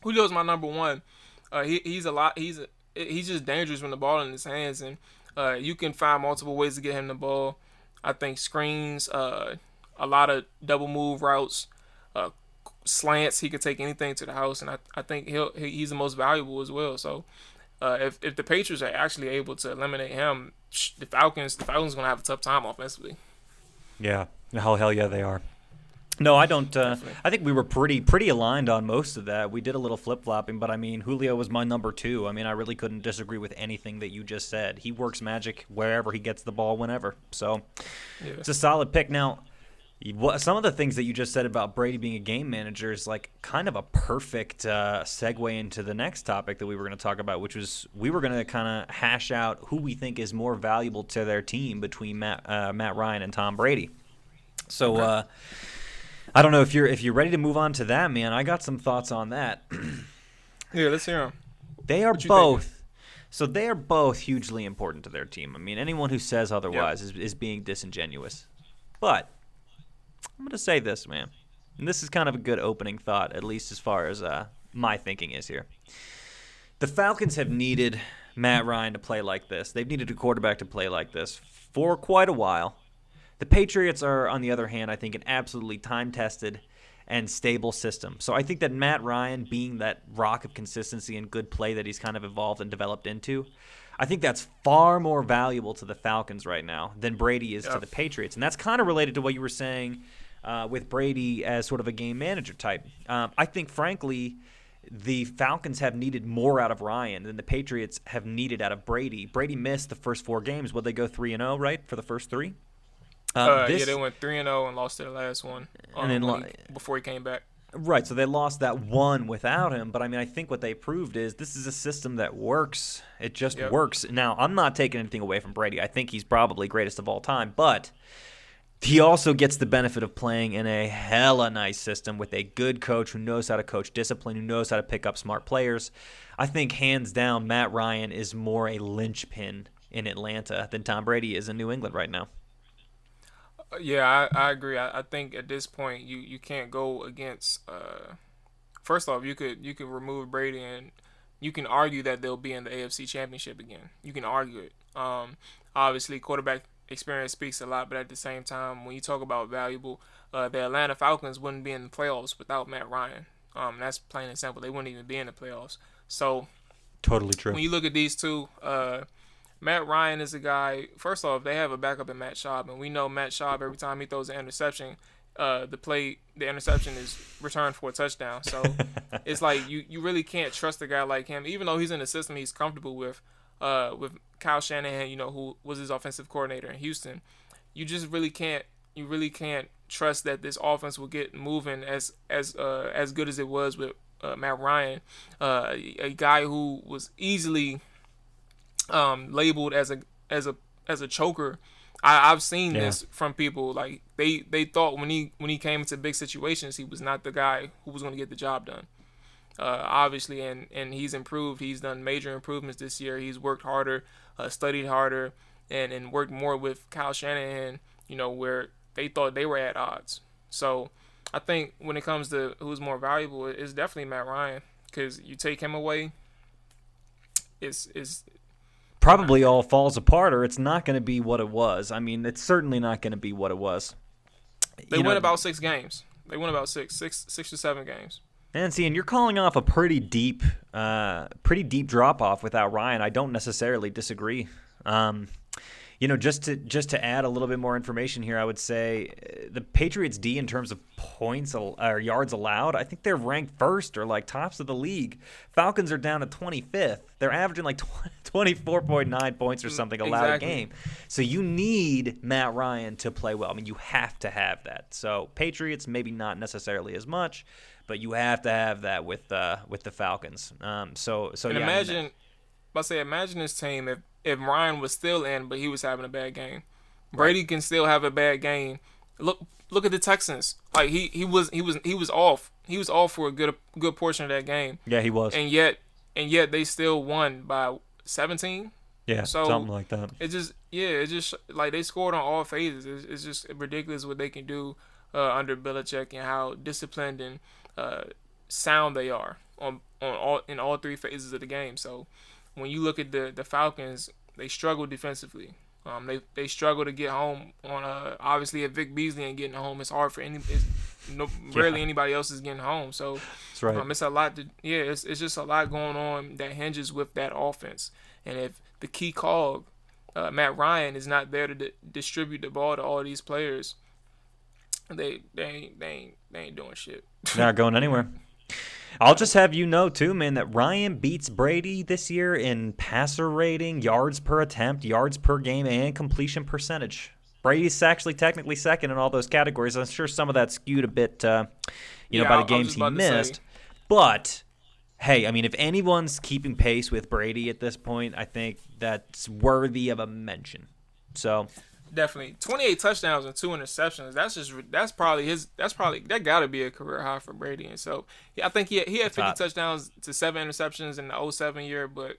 Julio's my number 1. He's just dangerous when the ball in his hands, and you can find multiple ways to get him the ball. I think screens, a lot of double move routes, slants. He could take anything to the house, and I think he's the most valuable as well. So if the Patriots are actually able to eliminate him, the Falcons gonna have a tough time offensively. Yeah, hell yeah, they are. No, I don't. I think we were pretty aligned on most of that. We did a little flip-flopping, but I mean, Julio was my number 2. I mean, I really couldn't disagree with anything that you just said. He works magic wherever he gets the ball, whenever. So It's a solid pick. Now, some of the things that you just said about Brady being a game manager is like kind of a perfect segue into the next topic that we were going to talk about, which was we were going to kind of hash out who we think is more valuable to their team between Matt Ryan and Tom Brady. So. Okay. I don't know if you're ready to move on to that, man. I got some thoughts on that. Yeah, let's hear them. They are both hugely important to their team. I mean, anyone who says otherwise is being disingenuous. But I'm going to say this, man. And this is kind of a good opening thought, at least as far as my thinking is here. The Falcons have needed Matt Ryan to play like this. They've needed a quarterback to play like this for quite a while. The Patriots are, on the other hand, I think, an absolutely time-tested and stable system. So I think that Matt Ryan, being that rock of consistency and good play that he's kind of evolved and developed into, I think that's far more valuable to the Falcons right now than Brady is to the Patriots. And that's kind of related to what you were saying with Brady as sort of a game manager type. I think, frankly, the Falcons have needed more out of Ryan than the Patriots have needed out of Brady. Brady missed the first 4 games. Would they go 3-0, right, for the first 3? They went 3-0 and lost their last one before he came back. Right, so they lost that one without him. But, I mean, I think what they proved is this is a system that works. It just works. Now, I'm not taking anything away from Brady. I think he's probably greatest of all time. But he also gets the benefit of playing in a hella nice system with a good coach who knows how to coach discipline, who knows how to pick up smart players. I think, hands down, Matt Ryan is more a linchpin in Atlanta than Tom Brady is in New England right now. Yeah, I agree. I think at this point you can't go against. First off, you could remove Brady and you can argue that they'll be in the AFC Championship again. You can argue it. Obviously, quarterback experience speaks a lot, but at the same time, when you talk about valuable, the Atlanta Falcons wouldn't be in the playoffs without Matt Ryan. That's plain and simple. They wouldn't even be in the playoffs. So totally true. When you look at these two, Matt Ryan is a guy. First off, they have a backup in Matt Schaub, and we know Matt Schaub, every time he throws an interception, the interception is returned for a touchdown. So it's like you really can't trust a guy like him, even though he's in the system he's comfortable with Kyle Shanahan, who was his offensive coordinator in Houston. You just really can't. You really can't trust that this offense will get moving as good as it was with Matt Ryan, a guy who was easily labeled as a choker. I've seen this from people. Like they thought when he came into big situations, he was not the guy who was going to get the job done. Obviously, and he's improved. He's done major improvements this year. He's worked harder, studied harder, and worked more with Kyle Shanahan, where they thought they were at odds. So I think when it comes to who's more valuable, it's definitely Matt Ryan, because you take him away, it's probably all falls apart, or it's not going to be what it was. I mean, it's certainly not going to be what it was. They win about 6 games. They win about six to 7 games. And you're calling off a pretty deep drop off without Ryan. I don't necessarily disagree. Just to add a little bit more information here, I would say the Patriots D in terms of points or yards allowed, I think they're ranked first or like tops of the league. Falcons are down to 25th. They're averaging like 24.9 points or something allowed a game. So you need Matt Ryan to play well. I mean, you have to have that. So Patriots maybe not necessarily as much, but you have to have that with the Falcons. Imagine this team if Ryan was still in, but he was having a bad game. Brady can still have a bad game. Look at the Texans. Like he was off. He was off for a good portion of that game. Yeah, he was. And yet they still won by 17. Yeah, so something like that. It's just like they scored on all phases. It's just ridiculous what they can do under Belichick and how disciplined and sound they are in all 3 phases of the game. So when you look at the Falcons, they struggle defensively. They struggle to get home on obviously if Vick Beasley ain't getting home, it's hard for rarely anybody else is getting home. So that's right. It's a lot it's just a lot going on that hinges with that offense. And if the key cog, Matt Ryan, is not there to distribute the ball to all these players, they ain't doing shit. They're not going anywhere. I'll just have you know, too, man, that Ryan beats Brady this year in passer rating, yards per attempt, yards per game, and completion percentage. Brady's actually technically second in all those categories. I'm sure some of that skewed a bit, by the games he missed. But, hey, I mean, if anyone's keeping pace with Brady at this point, I think that's worthy of a mention. So definitely 28 touchdowns and 2 interceptions. That's probably that got to be a career high for Brady. And so I think he had 50 touchdowns to 7 interceptions in the 2007 year, but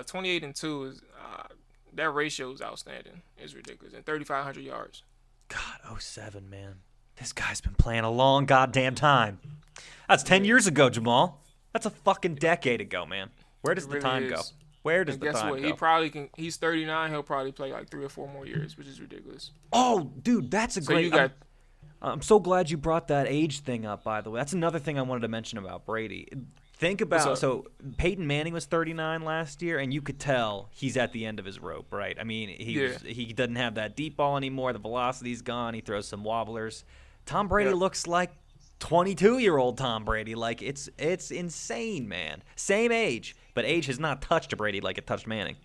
28 and 2 is that ratio is outstanding. It's ridiculous. And 3,500 yards. God, 2007, man. This guy's been playing a long goddamn time. That's 10 years ago, Jamal. That's a fucking decade ago, man. Where does the time go? Where does the time go? He probably can. He's 39. He'll probably play like 3 or 4 more years, which is ridiculous. Oh, dude, that's a great. I'm so glad you brought that age thing up. By the way, that's another thing I wanted to mention about Brady. Think about Peyton Manning was 39 last year, and you could tell he's at the end of his rope, right? I mean, he doesn't have that deep ball anymore. The velocity's gone. He throws some wobblers. Tom Brady looks like 22-year-old Tom Brady. Like it's insane, man. Same age. But age has not touched Brady like it touched Manning.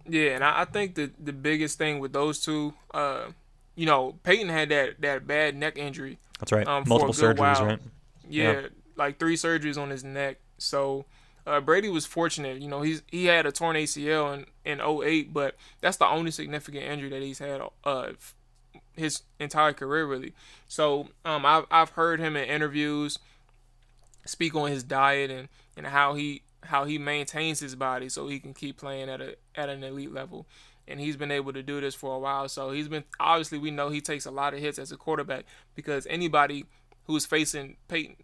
Yeah, and I think the biggest thing with those two, Peyton had that bad neck injury. That's right. Multiple surgeries, right? Yeah, like 3 surgeries on his neck. So Brady was fortunate. He had a torn ACL in 2008, but that's the only significant injury that he's had his entire career, really. So I've heard him in interviews speak on his diet and how he maintains his body so he can keep playing at an elite level. And he's been able to do this for a while. So obviously we know he takes a lot of hits as a quarterback, because anybody who's facing Peyton,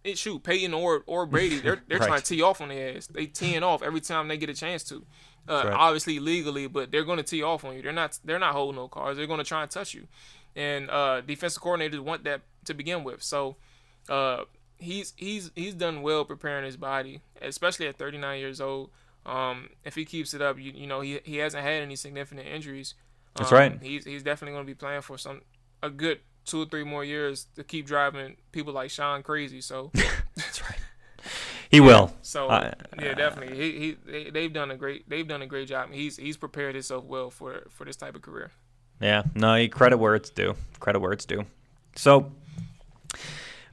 Peyton or Brady, they're Right. trying to tee off on their ass. They teeing off every time they get a chance to. Right. Obviously legally, but they're going to tee off on you. They're not holding no cards. They're going to try and touch you. And defensive coordinators want that to begin with. So he's done well preparing his body, especially at 39 years old. If he keeps it up, he hasn't had any significant injuries. That's right. He's definitely going to be playing for a good 2 or 3 more years to keep driving people like Sean crazy. So that's right. He will. So definitely. They've done a great job. He's prepared himself well for this type of career. Yeah. No, credit where it's due. So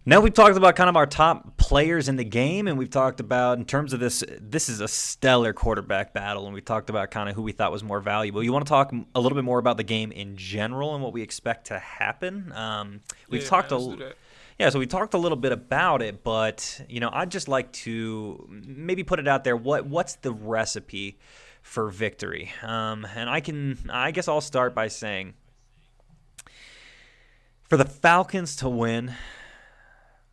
now we've talked about kind of our top players in the game, and we've talked about in terms of this is a stellar quarterback battle, and we talked about kind of who we thought was more valuable. You want to talk a little bit more about the game in general and what we expect to happen? So we talked a little bit about it, but I'd just like to maybe put it out there. What's the recipe for victory? And I guess I'll start by saying, for the Falcons to win,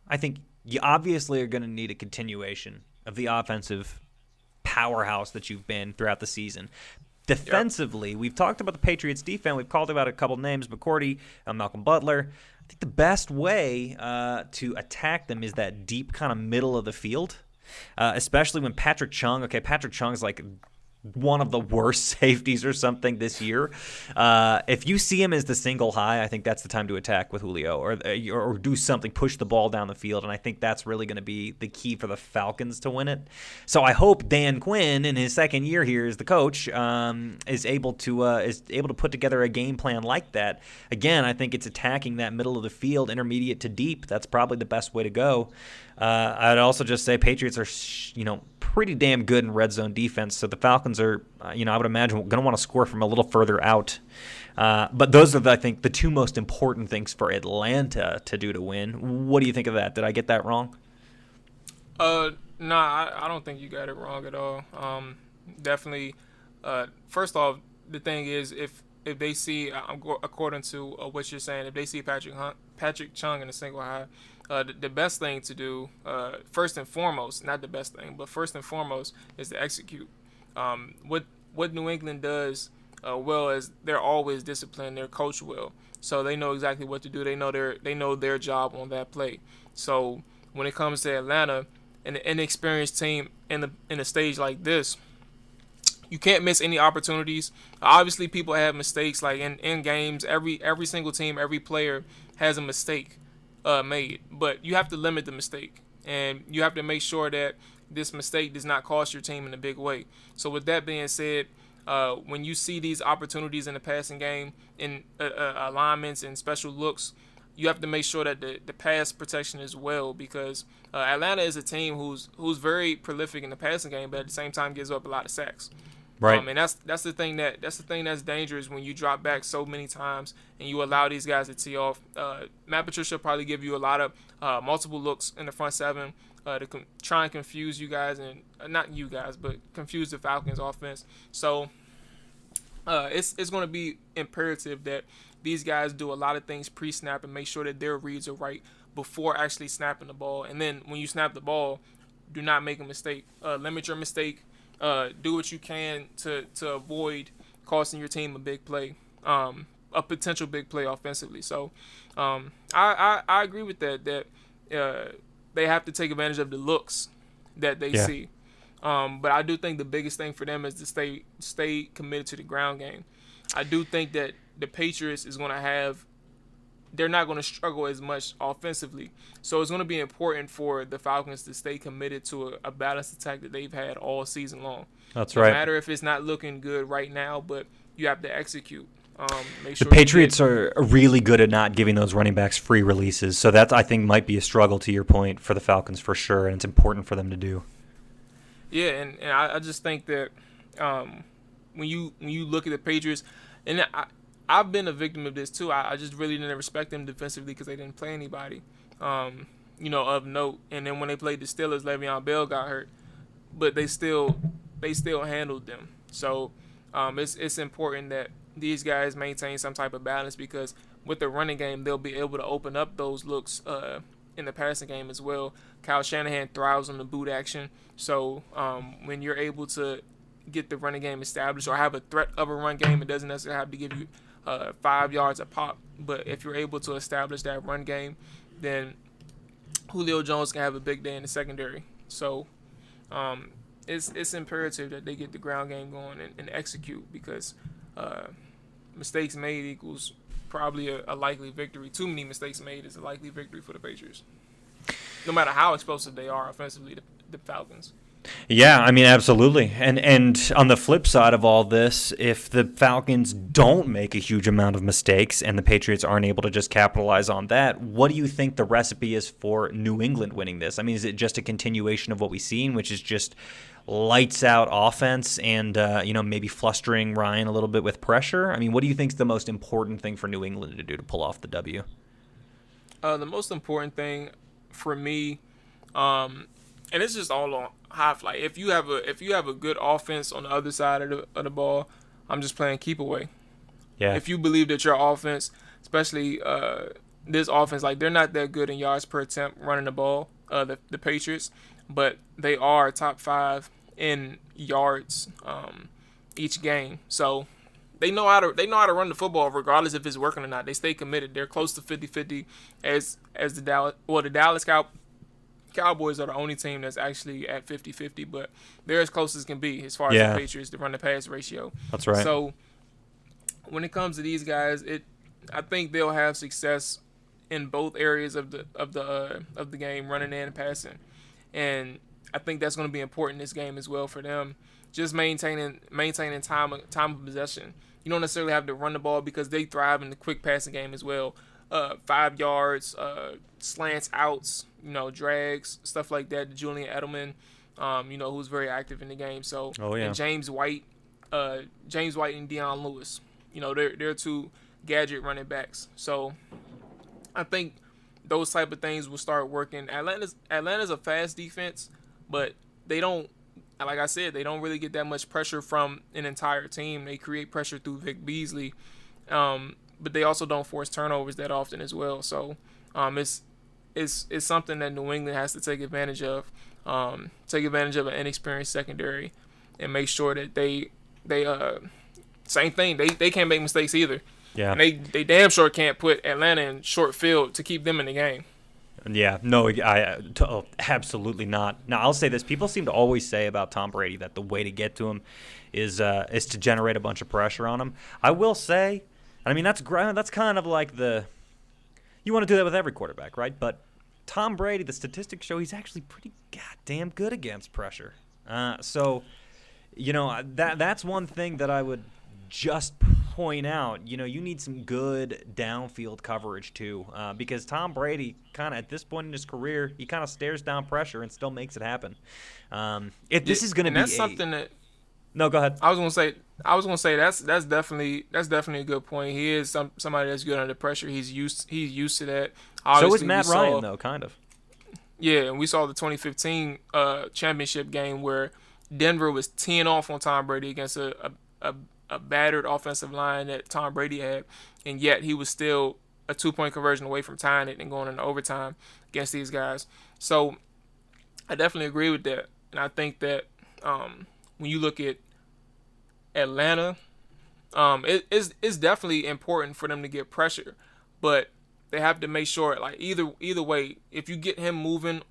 I think you obviously are going to need a continuation of the offensive powerhouse that you've been throughout the season. Defensively, We've talked about the Patriots' defense. We've called about a couple names, McCourty, Malcolm Butler. I think the best way to attack them is that deep kind of middle of the field, especially when Patrick Chung is like one of the worst safeties or something this year. If you see him as the single high, I think that's the time to attack with Julio or do something, push the ball down the field, and I think that's really going to be the key for the Falcons to win it. So I hope Dan Quinn, in his second year here as the coach, is able to put together a game plan like that. Again, I think it's attacking that middle of the field, intermediate to deep. That's probably the best way to go. I'd also just say Patriots are, pretty damn good in red zone defense. So the Falcons are, I would imagine, going to want to score from a little further out. But those are, I think, the two most important things for Atlanta to do to win. What do you think of that? Did I get that wrong? I don't think you got it wrong at all. Definitely. First off, the thing is, if they see, according to what you're saying, if they see Patrick Chung in a single high, the best thing to do, first and foremost, not the best thing, but first and foremost, is to execute. What New England does well is they're always disciplined. They're coached well, so they know exactly what to do. They know their job on that play. So when it comes to Atlanta, an inexperienced team in a stage like this, you can't miss any opportunities. Obviously, people have mistakes. Like in games, every single team, every player has a mistake made, but you have to limit the mistake, and you have to make sure that this mistake does not cost your team in a big way. So with that being said, when you see these opportunities in the passing game, in alignments and special looks, you have to make sure that the pass protection is well, because Atlanta is a team who's very prolific in the passing game, but at the same time gives up a lot of sacks. Right. And that's the thing that's dangerous when you drop back so many times and you allow these guys to tee off. Matt Patricia will probably give you a lot of multiple looks in the front seven to try and confuse you guys, and not you guys, but confuse the Falcons offense. So it's going to be imperative that these guys do a lot of things pre-snap and make sure that their reads are right before actually snapping the ball. And then when you snap the ball, do not make a mistake. Limit your mistake. Do what you can to avoid costing your team a big play, a potential big play offensively. So I agree with that they have to take advantage of the looks that they see. But I do think the biggest thing for them is to stay committed to the ground game. I do think that the Patriots is going to have they're not going to struggle as much offensively. So it's going to be important for the Falcons to stay committed to a balanced attack that they've had all season long. That's right. No matter if it's not looking good right now, but you have to execute. Make sure the Patriots are really good at not giving those running backs free releases. So that, I think, might be a struggle, to your point, for the Falcons for sure, and it's important for them to do. Yeah, and I just think that when you look at the Patriots, and I've been a victim of this too. I just really didn't respect them defensively because they didn't play anybody, of note. And then when they played the Steelers, Le'Veon Bell got hurt, but they still handled them. So it's important that these guys maintain some type of balance, because with the running game, they'll be able to open up those looks in the passing game as well. Kyle Shanahan thrives on the boot action. So when you're able to get the running game established or have a threat of a run game, it doesn't necessarily have to give you 5 yards a pop. But if you're able to establish that run game, then Julio Jones can have a big day in the secondary. So it's imperative that they get the ground game going and execute, because mistakes made equals probably a likely victory. Too many mistakes made is a likely victory for the Patriots, no matter how explosive they are offensively, the Falcons. Yeah, I mean, absolutely. And on the flip side of all this, if the Falcons don't make a huge amount of mistakes and the Patriots aren't able to just capitalize on that, what do you think the recipe is for New England winning this? I mean, is it just a continuation of what we've seen, which is just lights out offense and, maybe flustering Ryan a little bit with pressure? I mean, what do you think is the most important thing for New England to do to pull off the W? The most important thing for me, and it's just all on half. Like if you have a good offense on the other side of the ball, I'm just playing keep away. Yeah. If you believe that your offense, especially this offense, like they're not that good in yards per attempt running the ball, the Patriots, but they are top 5 in yards each game. So they know how to run the football regardless if it's working or not. They stay committed. They're close to 50-50 as the Dallas Cowboys are the only team that's actually at 50-50, but they're as close as can be as far as the Patriots to run the pass ratio. That's right. So when it comes to these guys, I think they'll have success in both areas of the game, running and passing, and I think that's going to be important in this game as well for them. Just maintaining time of possession. You don't necessarily have to run the ball because they thrive in the quick passing game as well. 5 yards, slants, outs, drags, stuff like that. Julian Edelman, who's very active in the game. So, and James White and Deion Lewis, they're 2 gadget running backs. So, I think those type of things will start working. Atlanta's a fast defense, but they don't, like I said, they don't really get that much pressure from an entire team. They create pressure through Vick Beasley. But they also don't force turnovers that often as well. So it's something that New England has to take advantage of. Take advantage of an inexperienced secondary and make sure that they same thing. They can't make mistakes either. Yeah. And they damn sure can't put Atlanta in short field to keep them in the game. Yeah, no, absolutely not. Now, I'll say this. People seem to always say about Tom Brady that the way to get to him is to generate a bunch of pressure on him. I will say, I mean, that's kind of like you want to do that with every quarterback, right? But Tom Brady, the statistics show he's actually pretty goddamn good against pressure. So, that's one thing that I would just point out. You need some good downfield coverage too, because Tom Brady kind of at this point in his career, he kind of stares down pressure and still makes it happen. This is going to be that's something that. No, go ahead. I was gonna say that's definitely a good point. He is somebody that's good under pressure. He's used to that. Obviously, so is Matt Ryan though, kind of. Yeah, and we saw the 2015 championship game where Denver was 10 off on Tom Brady against a battered offensive line that Tom Brady had, and yet he was still a 2-point conversion away from tying it and going into overtime against these guys. So I definitely agree with that, and I think that when you look at Atlanta, it's definitely important for them to get pressure, but they have to make sure, like either way, if you get him moving,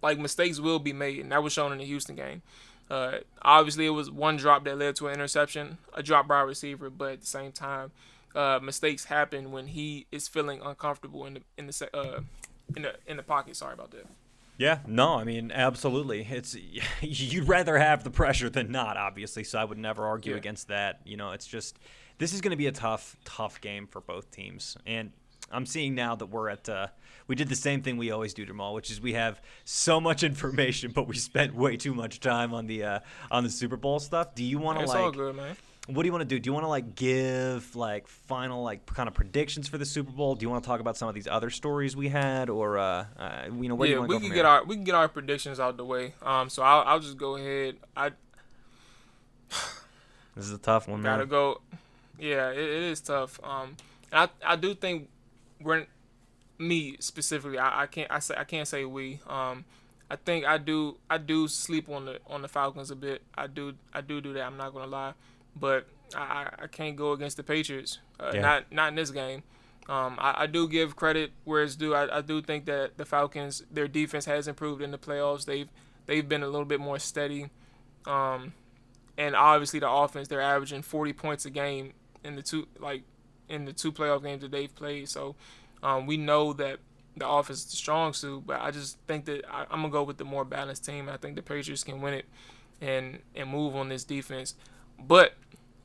like mistakes will be made, and that was shown in the Houston game. Obviously, it was one drop that led to an interception, a drop by a receiver, but at the same time, mistakes happen when he is feeling uncomfortable in the pocket. Sorry about that. Yeah, no, I mean, absolutely. You'd rather have the pressure than not, obviously, so I would never argue against that. It's just this is going to be a tough game for both teams. And I'm seeing now that we're at we did the same thing we always do, Jamal, which is we have so much information, but we spent way too much time on the Super Bowl stuff. Do you want to It's all good, man. What do you want to do? Do you want to give final kind of predictions for the Super Bowl? Do you want to talk about some of these other stories we had, or where do you want to go from here? We can get our predictions out the way. So I'll just go ahead. This is a tough one, man. Gotta go. Yeah, it is tough. I do think me specifically, I can't say we. I think I do sleep on the Falcons a bit. I do that. I'm not gonna lie, but I can't go against the Patriots. Not in this game. I do give credit where it's due. I do think that the Falcons, their defense has improved in the playoffs. They've been a little bit more steady. And obviously the offense, they're averaging 40 points a game in the two playoff games that they've played. So we know that the offense is the strong suit, but I just think that I'm gonna go with the more balanced team. I think the Patriots can win it and move on this defense. But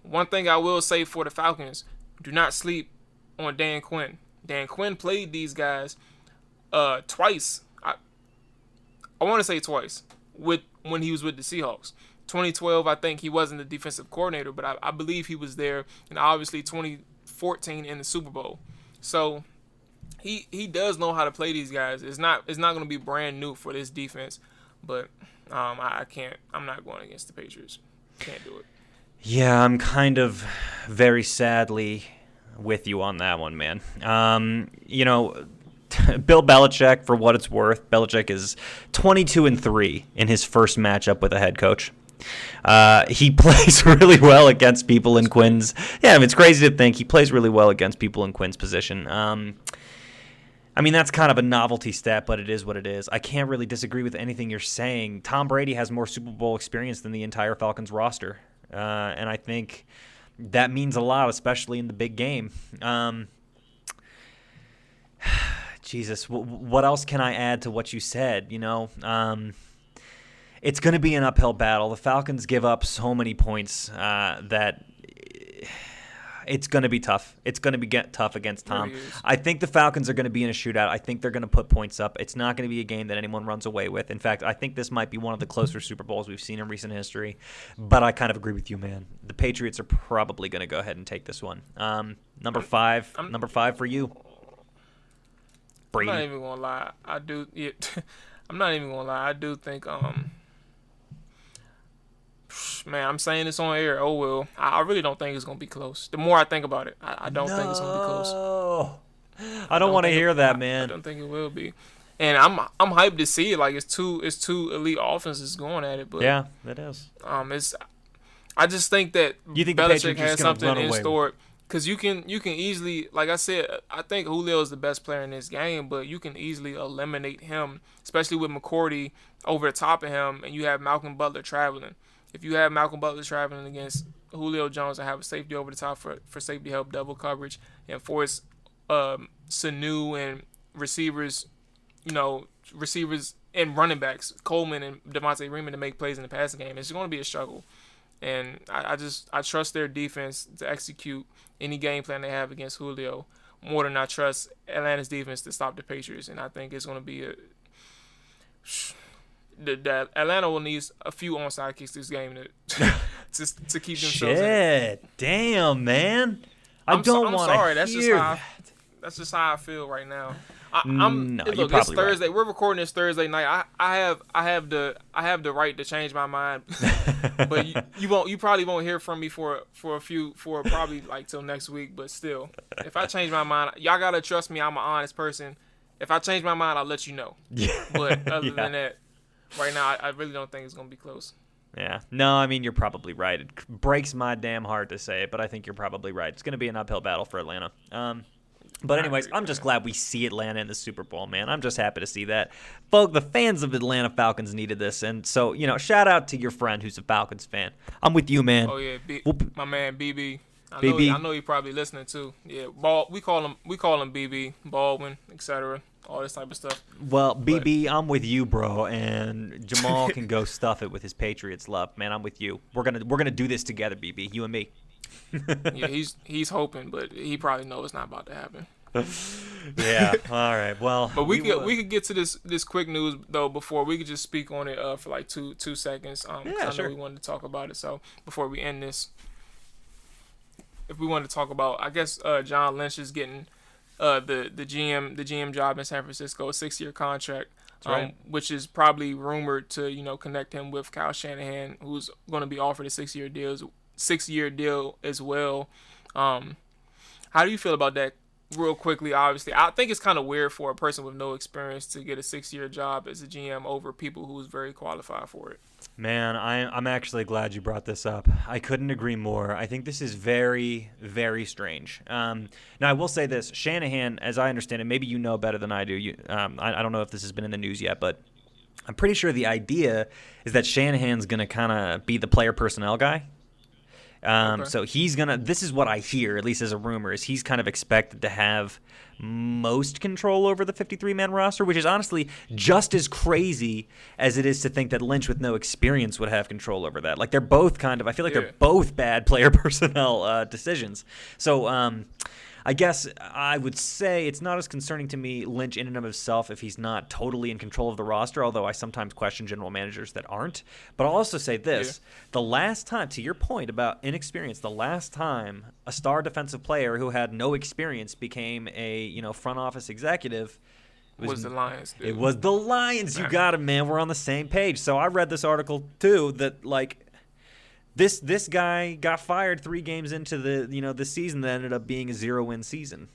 one thing I will say for the Falcons, do not sleep on Dan Quinn. Dan Quinn played these guys twice. I want to say twice when he was with the Seahawks. 2012, I think he wasn't the defensive coordinator, but I believe he was there, and obviously 2014 in the Super Bowl. So he does know how to play these guys. It's not going to be brand new for this defense, but I can't. I'm not going against the Patriots. Can't do it. Yeah, I'm kind of very sadly with you on that one, man. Bill Belichick, for what it's worth, Belichick is 22-3 in his first matchup with a head coach. He plays really well against people in Quinn's. Yeah, I mean, it's crazy to think he plays really well against people in Quinn's position. I mean, that's kind of a novelty stat, but it is what it is. I can't really disagree with anything you're saying. Tom Brady has more Super Bowl experience than the entire Falcons roster, and I think that means a lot, especially in the big game. Jesus, what else can I add to what you said? It's going to be an uphill battle. The Falcons give up so many points that it's going to be tough. It's going to be tough against Tom. I think the Falcons are going to be in a shootout. I think they're going to put points up. It's not going to be a game that anyone runs away with. In fact, I think this might be one of the closer Super Bowls we've seen in recent history. But I kind of agree with you, man. The Patriots are probably going to go ahead and take this one. Number five for you. Brady. I'm not even gonna lie. I'm not even gonna lie. I do think man, I'm saying this on air. Oh well. I really don't think it's gonna be close. The more I think about it, I don't think it's gonna be close. I don't want to hear that, man. I don't think it will be. And I'm hyped to see it. Like it's two elite offenses going at it. But yeah, it is. I just think that you think Belichick has something in store. Because you can easily, like I said, I think Julio is the best player in this game, but you can easily eliminate him, especially with McCourty over the top of him, and you have Malcolm Butler traveling. If you have Malcolm Butler traveling against Julio Jones and have a safety over the top for safety help, double coverage, and force Sanu and receivers and running backs, Coleman and Devontae Freeman to make plays in the passing game, it's going to be a struggle. And I trust their defense to execute any game plan they have against Julio more than I trust Atlanta's defense to stop the Patriots. And I think it's going to be Atlanta will need a few onside kicks this game to keep themselves in. Damn, man. I'm sorry. That's just how I feel right now. Look, it's Thursday. Right. We're recording this Thursday night. I have the right to change my mind, but you probably won't hear from me for probably like till next week. But still, if I change my mind, y'all gotta trust me. I'm an honest person. If I change my mind, I'll let you know. Yeah. But other than that, right now I really don't think it's gonna be close. Yeah. No, I mean, you're probably right. It breaks my damn heart to say it, but I think you're probably right. It's gonna be an uphill battle for Atlanta. But anyways, I'm just glad we see Atlanta in the Super Bowl, man. I'm just happy to see that. Folks, the fans of Atlanta Falcons needed this. And so, shout out to your friend who's a Falcons fan. I'm with you, man. Oh, yeah. My man, BB. I know you're probably listening, too. Yeah, we call him BB, Baldwin, etc., all this type of stuff. Well, BB, I'm with you, bro. And Jamal can go stuff it with his Patriots love. Man, I'm with you. We're gonna do this together, BB, you and me. Yeah, he's hoping, but he probably knows it's not about to happen. Yeah. All right. Well, but we could get to this quick news though before we could just speak on it for like two seconds. Yeah, sure. I know we wanted to talk about it. So before we end this, if we wanted to talk about, I guess John Lynch is getting the GM job in San Francisco, a 6-year contract. Right. Which is probably rumored to connect him with Kyle Shanahan, who's going to be offered a 6-year deal as well. How do you feel about that real quickly, obviously, I think it's kind of weird for a person with no experience to get a 6-year job as a GM over people who's very qualified for it. Man, I'm actually glad you brought this up. I couldn't agree more. I think this is very, very strange. Now, I will say this. Shanahan, as I understand it, maybe you know better than I do. I don't know if this has been in the news yet, but I'm pretty sure the idea is that Shanahan's going to kind of be the player personnel guy. Okay. So he's going to – this is what I hear, at least as a rumor, is he's kind of expected to have most control over the 53-man roster, which is honestly just as crazy as it is to think that Lynch with no experience would have control over that. Like, they're both kind of – I feel like they're both bad player personnel decisions. So I guess I would say it's not as concerning to me, Lynch in and of himself, if he's not totally in control of the roster, although I sometimes question general managers that aren't. But I'll also say this. The last time, to your point about inexperience, the last time a star defensive player who had no experience became a front office executive was the Lions. Dude. It was the Lions. You got it, man. We're on the same page. So I read this article, too, that, like, This guy got fired 3 games into the season that ended up being a 0-win season.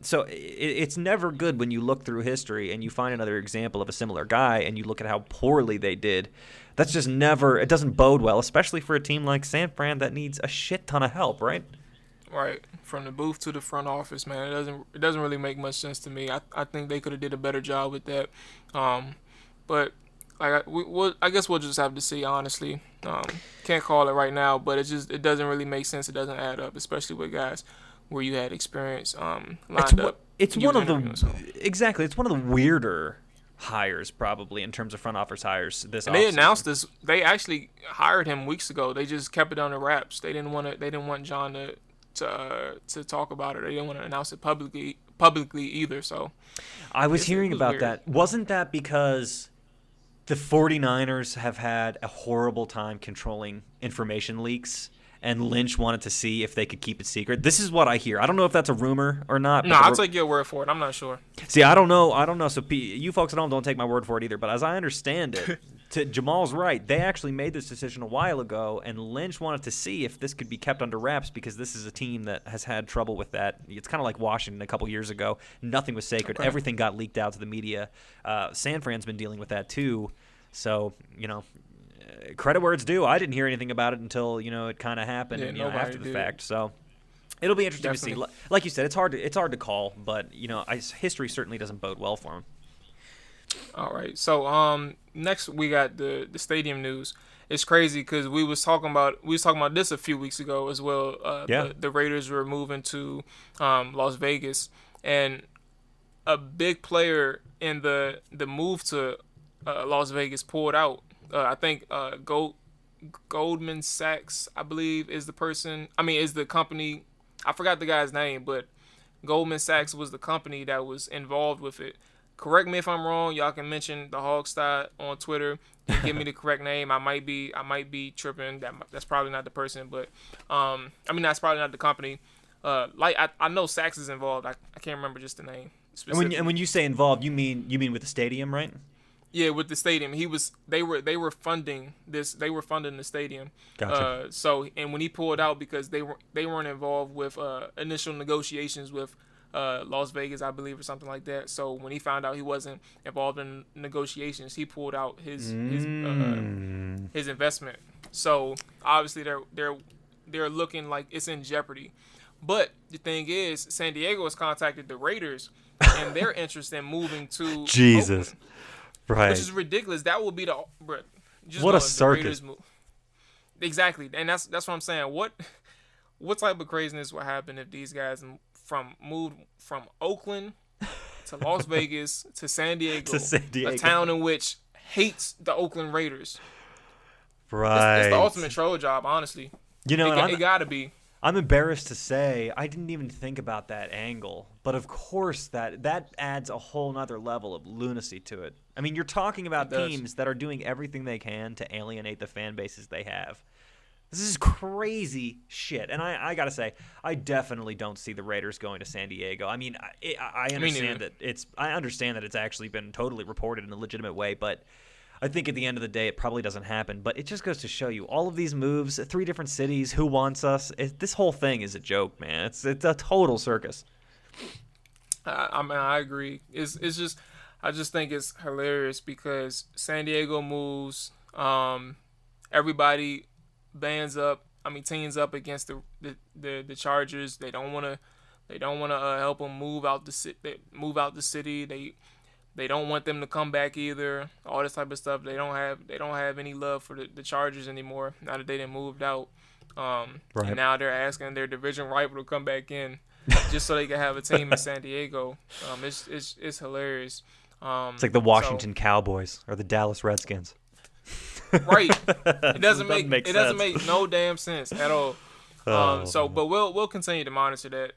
So it's never good when you look through history and you find another example of a similar guy and you look at how poorly they did. That's just never – it doesn't bode well, especially for a team like San Fran that needs a shit ton of help, right? Right. From the booth to the front office, man. It doesn't really make much sense to me. I think they could have did a better job with that. But – I guess we'll just have to see, honestly. Can't call it right now, but it doesn't really make sense. It doesn't add up, especially with guys where you had experience lined up. It's one of the weirder hires probably in terms of front office hires this offseason. They announced this. They actually hired him weeks ago. They just kept it under wraps. They didn't want John to talk about it. They didn't want to announce it publicly either. So I was hearing about that. Wasn't that because the 49ers have had a horrible time controlling information leaks, and Lynch wanted to see if they could keep it secret? This is what I hear. I don't know if that's a rumor or not. No, I'll take your word for it. I'm not sure. See, I don't know. So you folks at home don't take my word for it either. But as I understand it, Jamal's right. They actually made this decision a while ago, and Lynch wanted to see if this could be kept under wraps because this is a team that has had trouble with that. It's kind of like Washington a couple years ago. Nothing was sacred. Okay. Everything got leaked out to the media. San Fran's been dealing with that too. So, credit where it's due. I didn't hear anything about it until, it kind of happened after the fact. So it'll be interesting to see. Like you said, it's hard to call, but, history certainly doesn't bode well for him. All right. So next we got the stadium news. It's crazy because we was talking about this a few weeks ago as well. The Raiders were moving to Las Vegas, and a big player in the move to Las Vegas pulled out. I think Goldman Sachs, I believe, is the company. I forgot the guy's name, but Goldman Sachs was the company that was involved with it. Correct me if I'm wrong. Y'all can mention the Hogstat on Twitter and give me the correct name. I might be tripping. That's probably not the person, but that's probably not the company. I know Sachs is involved. I can't remember just the name. And when you say involved, you mean with the stadium, right? Yeah, with the stadium, they were funding this. They were funding the stadium. Gotcha. And when he pulled out because they weren't involved with initial negotiations with Las Vegas, I believe, or something like that. So when he found out he wasn't involved in negotiations, he pulled out his investment. So obviously they're looking like it's in jeopardy. But the thing is, San Diego has contacted the Raiders, and they're interested in moving to Jesus. Oakland. Right. Which is ridiculous. That would be what a circus. Exactly. And that's what I'm saying. What type of craziness would happen if these guys moved from Oakland to Las Vegas to San Diego, a town in which hates the Oakland Raiders? Right. It's the ultimate troll job, honestly. It gotta be. I'm embarrassed to say I didn't even think about that angle, but of course that adds a whole nother level of lunacy to it. I mean, you're talking about teams that are doing everything they can to alienate the fan bases they have. This is crazy shit, and I gotta say, I definitely don't see the Raiders going to San Diego. I mean, I understand that it's actually been totally reported in a legitimate way, but I think at the end of the day, it probably doesn't happen. But it just goes to show you all of these moves, 3 different cities, who wants us. This whole thing is a joke, man. It's a total circus. I agree. It's just I just think it's hilarious because San Diego moves. Everybody bands up. I mean, teams up against the Chargers. They don't want to help them move out the city. They don't want them to come back either. All this type of stuff. They don't have any love for the Chargers anymore now that they done moved out. Right. And now they're asking their division rival to come back in just so they can have a team in San Diego. It's hilarious. It's like the Washington Cowboys or the Dallas Redskins. Right. It doesn't make no damn sense at all. But we'll continue to monitor that,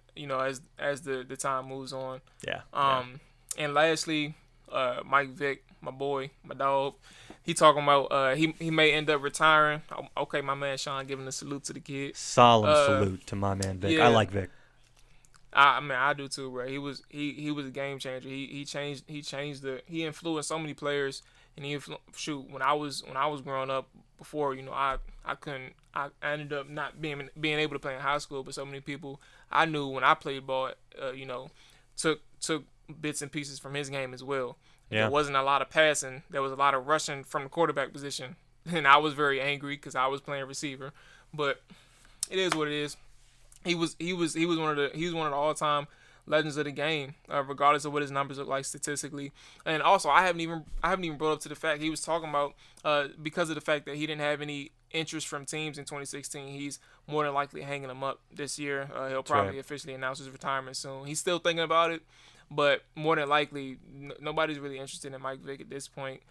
as the time moves on. Yeah. And lastly, Mike Vick, my boy, my dog, he talking about he may end up retiring. Okay, my man Sean giving a salute to the kid. Solemn salute to my man Vick. Yeah. I like Vick. I do too, bro. He was a game changer. He influenced so many players. And when I was growing up, before, I ended up not being able to play in high school, but so many people I knew when I played ball, took bits and pieces from his game as well. Yeah. There wasn't a lot of passing. There was a lot of rushing from the quarterback position, and I was very angry because I was playing receiver. But it is what it is. He was one of the all-time legends of the game, regardless of what his numbers look like statistically. And also, I haven't even brought up to the fact he was talking about, because of the fact that he didn't have any interest from teams in 2016. He's more than likely hanging them up this year. He'll probably officially announce his retirement soon. He's still thinking about it, but more than likely, nobody's really interested in Mike Vick at this point.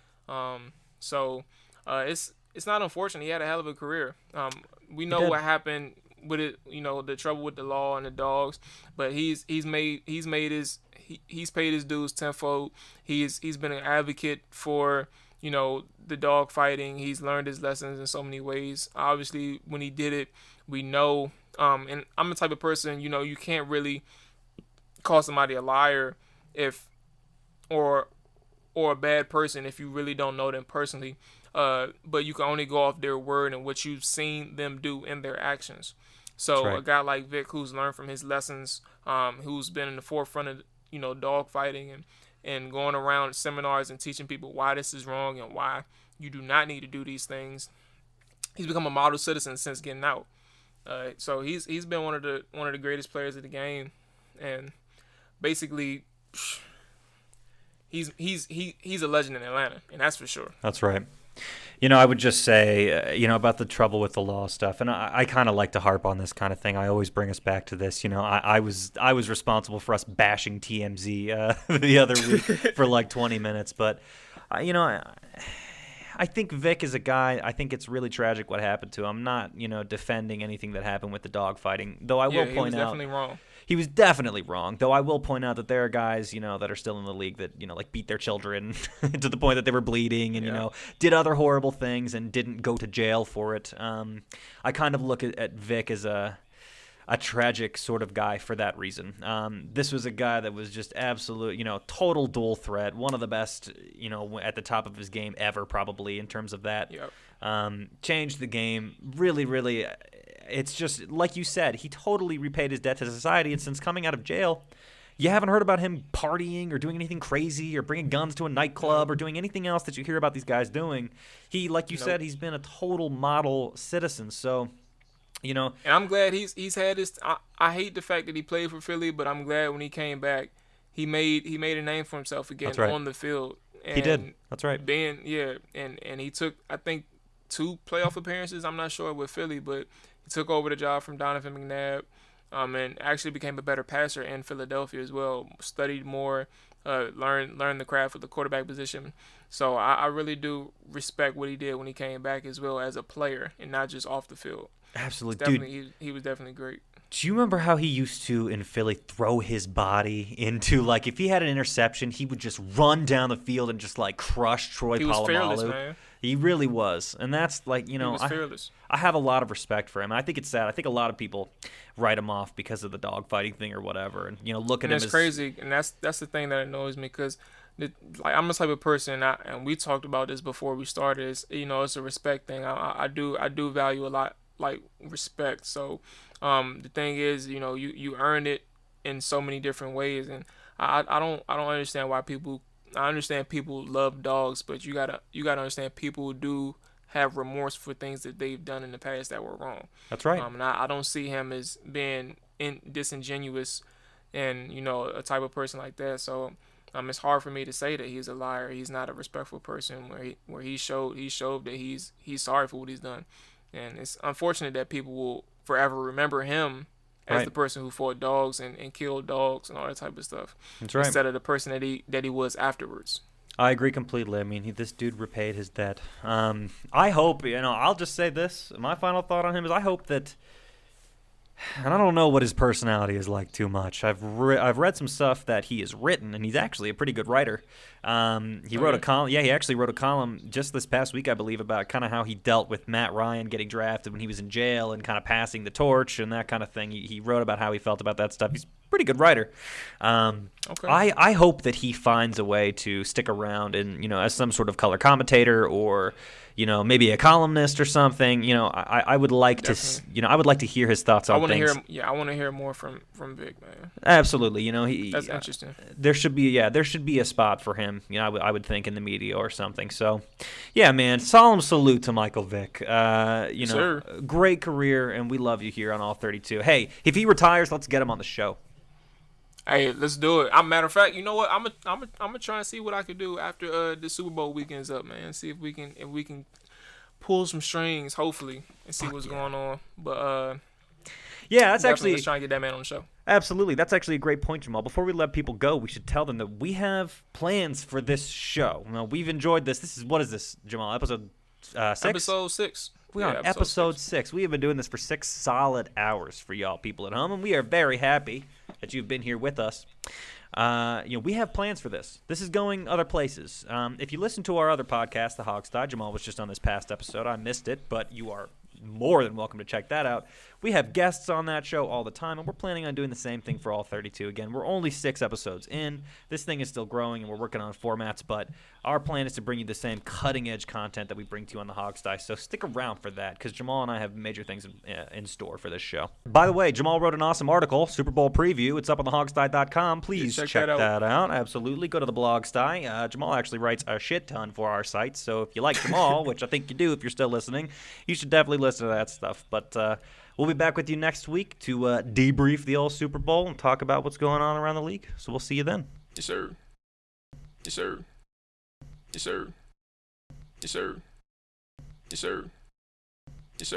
So it's not unfortunate. He had a hell of a career. We know what happened with it, the trouble with the law and the dogs, but he's paid his dues tenfold. He's been an advocate for the dog fighting. He's learned his lessons in so many ways. Obviously, when he did it, we know. And I'm the type of person, you can't really call somebody a liar or a bad person if you really don't know them personally. But you can only go off their word and what you've seen them do in their actions. So a guy like Vick, who's learned from his lessons, who's been in the forefront of dog fighting and going around seminars and teaching people why this is wrong and why you do not need to do these things. He's become a model citizen since getting out. So he's been one of the greatest players of the game, and basically he's a legend in Atlanta, and that's for sure. That's right. I would just say, about the trouble with the law stuff, and I kind of like to harp on this kind of thing. I always bring us back to this. I was responsible for us bashing TMZ the other week for like 20 minutes, but I think Vick is a guy. I think it's really tragic what happened to him. I'm not defending anything that happened with the dog fighting, though I will point out definitely wrong. He was definitely wrong, though I will point out that there are guys, that are still in the league that, like beat their children to the point that they were bleeding and, did other horrible things and didn't go to jail for it. I kind of look at Vick as a tragic sort of guy for that reason. This was a guy that was just absolute, total dual threat, one of the best, at the top of his game ever probably in terms of that. Yep. Changed the game, really, really. It's just, like you said, he totally repaid his debt to society, and since coming out of jail, you haven't heard about him partying or doing anything crazy or bringing guns to a nightclub or doing anything else that you hear about these guys doing. He, like you said, he's been a total model citizen, so... And I'm glad he's had this. I hate the fact that he played for Philly, but I'm glad when he came back, he made a name for himself again on the field. And he did. That's right. And he took, I think, 2 playoff appearances. I'm not sure with Philly, but he took over the job from Donovan McNabb, and actually became a better passer in Philadelphia as well. Studied more, learned the craft of the quarterback position. So I really do respect what he did when he came back as well as a player and not just off the field. Absolutely, dude. He was definitely great. Do you remember how he used to, in Philly, throw his body into, like, if he had an interception, he would just run down the field and just, like, crush Troy Polamalu. He was fearless, man. He really was. And that's, like, he was fearless. I have a lot of respect for him. I think it's sad. I think a lot of people write him off because of the dogfighting thing or whatever. And, look at him as... It's crazy. And that's the thing that annoys me because, I'm the type of person, and we talked about this before we started, it's a respect thing. I do value a lot, like, respect. So the thing is, you earn it in so many different ways, and I don't understand why people. I understand people love dogs, but you gotta understand people do have remorse for things that they've done in the past that were wrong. That's right. And I don't see him as being disingenuous and a type of person like that. So it's hard for me to say that he's a liar. He's not a respectful person where he showed that he's sorry for what he's done. And it's unfortunate that people will forever remember him as the person who fought dogs and killed dogs and all that type of stuff. That's right. Instead of the person that he was afterwards. I agree completely. I mean, this dude repaid his debt. I hope, I'll just say this. My final thought on him is I hope that, and I don't know what his personality is like too much. I've read some stuff that he has written, and he's actually a pretty good writer. He wrote a column. Yeah, he actually wrote a column just this past week, I believe, about kind of how he dealt with Matt Ryan getting drafted when he was in jail and kind of passing the torch and that kind of thing. He wrote about how he felt about that stuff. He's a pretty good writer. Okay. I hope that he finds a way to stick around and, as some sort of color commentator or, maybe a columnist or something. I would like Definitely. to, I would like to hear his thoughts on things. I want to hear more from Vick, man. Absolutely. That's interesting. There should be a spot for him. I would think in the media or something. So, yeah, man, solemn salute to Michael Vick. Sure. Great career, and we love you here on All32. Hey, if he retires, let's get him on the show. Hey, let's do it. Matter of fact, you know what? I'm gonna try and see what I can do after the Super Bowl weekend's up, man. See if we can pull some strings, hopefully, and see what's going on. But yeah, that's actually let's try and get that man on the show. Absolutely, that's actually a great point, Jamal. Before we let people go, we should tell them that we have plans for this show. Now, we've enjoyed this. What is this, Jamal? Episode 6? Episode 6. We're on episode 6. We have been doing this for 6 solid hours for y'all people at home, and we are very happy that you've been here with us. We have plans for this. This is going other places. If you listen to our other podcast, The Hogsty, Jamal was just on this past episode. I missed it, but you are more than welcome to check that out. We have guests on that show all the time, and we're planning on doing the same thing for All32. Again, we're only 6 episodes in. This thing is still growing, and we're working on formats, but our plan is to bring you the same cutting-edge content that we bring to you on the Hogsty, so stick around for that, because Jamal and I have major things in store for this show. By the way, Jamal wrote an awesome article, Super Bowl preview. It's up on thehogsty.com. Please check that out. Absolutely. Go to the Blogsty. Jamal actually writes a shit ton for our site, so if you like Jamal, which I think you do if you're still listening, you should definitely listen to that stuff. But we'll be back with you next week to debrief the old Super Bowl and talk about what's going on around the league. So we'll see you then. Yes, sir. Yes, sir. Yes, sir. Yes, sir. Yes, sir.